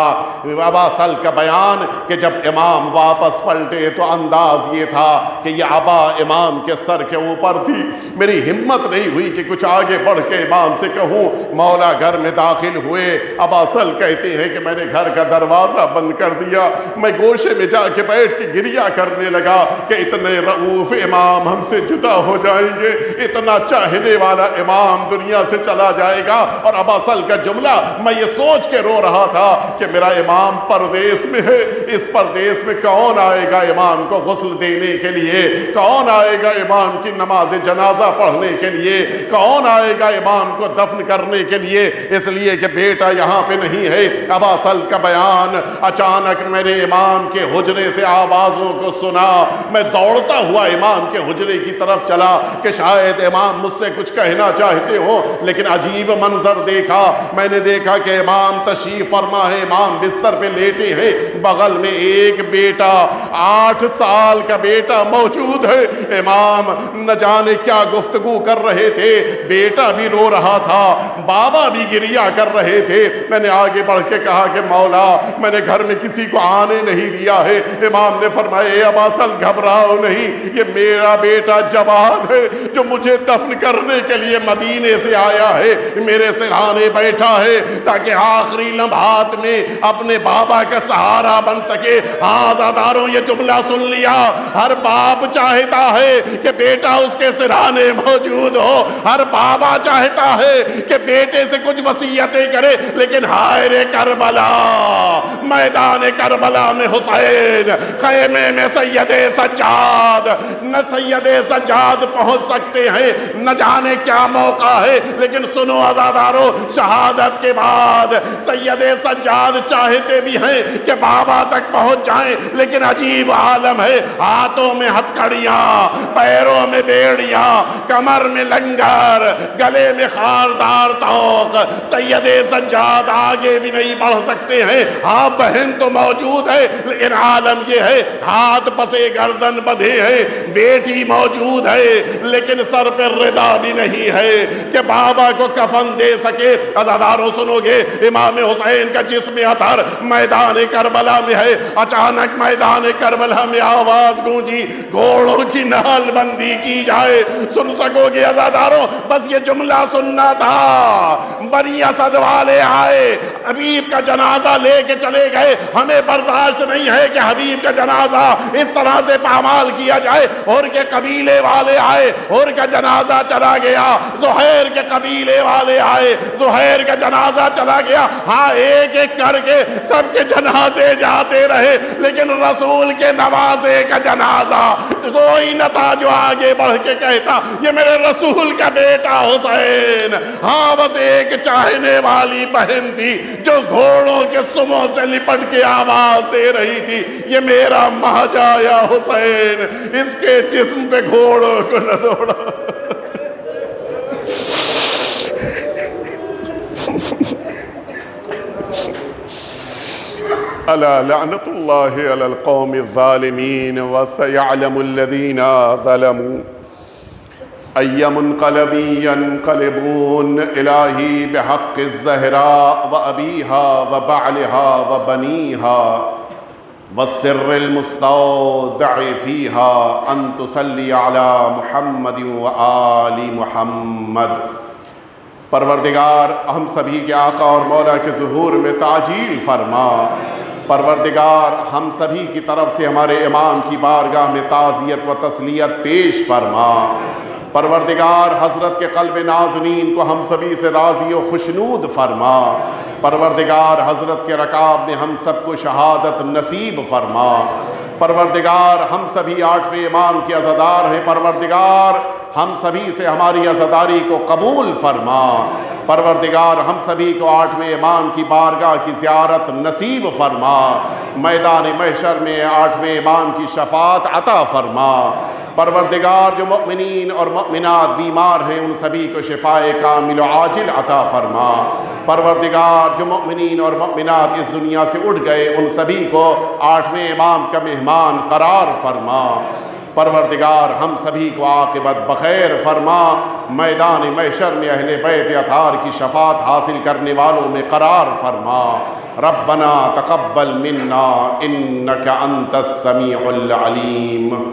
ابا سلط کا بیان کہ جب امام واپس پلٹے تو انداز یہ تھا کہ یہ ابا امام کے سر کے اوپر تھی۔ میری ہمت نہیں ہوئی کہ کچھ آگے بڑھ کے امام سے کہوں۔ مولا گھر میں داخل ہوئے، ابا سلط کہتے ہیں کہ میں نے گھر کا دروازہ بند کر دیا، میں گوشے میں جا کے بیٹھ کے گریہ کرنے لگا کہ اتنے رؤوف امام ہم سے جدا ہو جائیں گے، اتنا چاہنے والا امام دنیا سے چلا جائے گا۔ اور ابا سلط کا جملہ میں یہ سوچ کے رو رہا تھا کہ میرا امام پردیس میں ہے، اس پردیس میں کون آئے گا امام کو غسل دینے کے لیے، کون آئے گا امام کی نماز جنازہ پڑھنے کے لیے، کون آئے گا امام کو دفن کرنے کے لیے، اس لیے کہ بیٹا یہاں پہ نہیں ہے۔ ابا سلط کا بیان، اچانک میرے امام کے حجرے سے آوازوں کو سنا، میں دوڑتا ہوا امام کے حجرے کی طرف چلا کہ شاید امام مجھ سے کچھ کہنا چاہتے ہو، لیکن عجیب منظر دیکھا۔ میں نے دیکھا کہ امام تشریف فرما ہے، امام بستر پہ لیٹے ہیں، بغل میں ایک بیٹا 8 سال کا بیٹا موجود ہے۔ امام نہ جانے کیا گفتگو کر رہے تھے، بیٹا بھی رو رہا تھا، بابا بھی گریہ کر رہے تھے۔ میں نے آگے بڑھ کے کہا کہ مولا میں نے گھر میں کسی کو آنے نہیں دیا ہے۔ امام نے فرمایا اے ابا سلط گھبراؤ نہیں، یہ میرا بیٹا جواد ہے جو مجھے دفن کرنے کے لیے مدینے سے آیا ہے، میرے سرہانے بیٹھا ہے تاکہ آخری لمحات میں اپنے بابا کا سہارا بن سکے۔ ہاں عزاداروں یہ جملہ سن لیا، ہر باپ چاہتا ہے کہ بیٹا اس کے سرہانے موجود ہو، ہر بابا چاہتا ہے کہ بیٹے سے کچھ وصیتیں کرے، لیکن ہائے رے کربلا، میدان کربلا میں حسین، خیمے میں سید سجاد، نہ سید سجاد پہنچ سکتے ہیں، نہ جانے کیا موقع ہے، لیکن سنو عزادارو، شہادت کے بعد سید سجاد چاہتے بھی ہیں کہ بابا تک پہنچ جائیں، لیکن عجیب عجیب عالم ہے، ہاتھوں میں ہتھکڑیاں، پیروں میں بیڑیاں، کمر میں لنگر، گلے میں خاردار توق، سید سجاد آگے بھی نہیں بڑھ سکتے ہیں، ہاں بہن تو موجود ہے لیکن عالم یہ ہے ہاتھ پسے گردن بدھے ہیں، بیٹی موجود ہے لیکن سر پہ ردا بھی نہیں ہے کہ بابا کو کفن دے سکے۔ عزاداروں سنو گے، امام حسین کا جسم اطہر میدان کربلا میں ہے، اچانک میدان کربلا میں آواز گونجی گھوڑوں کی نال بندی کی جائے۔ سن سکو گے عزاداروں؟ بس یہ جملہ سننا تھا۔ بنی اسد والے آئے، حبیب کا جنازہ لے کے چلے گئے، ہمیں برداشت نہیں ہے کہ حبیب کا جنازہ اس طرح سے پامال کیا جائے، اور کے قبیلے والے آئے، اور کا جنازہ چلا گیا، زہیر کے قبیلے والے آئے، زہیر کا جنازہ چلا گیا، ہاں ایک ایک کر کے سب کے جنازے جاتے رہے، لیکن رسول کے نوازے کا جنازہ کوئی نہ تھا جو آگے بڑھ کے کہتا یہ میرے رسول کا بیٹا حسین۔ ہاں بس ایک چاہنے والی بہن تھی جو گھوڑوں کے سموں سے لپٹ کے آواز دے رہی تھی یہ میرا مہجا یا حسین، اس کے جسم پہ گھوڑوں کو نہ دوڑا۔ الا لعنت اللہ علی القوم الظالمین وسیعلم الذین ظلموا ای منقلب ینقلبون الہی بحق الزہراء وابیہا وبعلہا وبنیہا والسر المستودع فیہا ان تصلی علی محمد وآل محمد۔ پروردگار ہم سبھی کے آقا اور مولا کے ظہور میں تعجیل فرما۔ پروردگار ہم سبھی کی طرف سے ہمارے امام کی بارگاہ میں تعزیت و تسلیت پیش فرما۔ پروردگار حضرت کے قلب نازنین کو ہم سبھی سے راضی و خوشنود فرما۔ پروردگار حضرت کے رکاب میں ہم سب کو شہادت نصیب فرما۔ پروردگار ہم سبھی 8ویں امام کے عزادار ہیں، پروردگار ہم سبھی سے ہماری عزاداری کو قبول فرما۔ پروردگار ہم سبھی کو 8ویں امام کی بارگاہ کی زیارت نصیب فرما۔ میدان محشر میں 8ویں امام کی شفاعت عطا فرما۔ پروردگار جو مؤمنین اور مؤمنات بیمار ہیں ان سبھی کو شفائے کامل و عاجل عطا فرما۔ پروردگار جو مؤمنین اور مؤمنات اس دنیا سے اٹھ گئے ان سبھی کو 8ویں امام کا مہمان قرار فرما۔ پروردگار ہم سبھی کو عاقبت بخیر فرما۔ میدان محشر میں اہل بیت اطہار کی شفاعت حاصل کرنے والوں میں قرار فرما۔ ربنا تقبل منا انک انت السمیع العلیم۔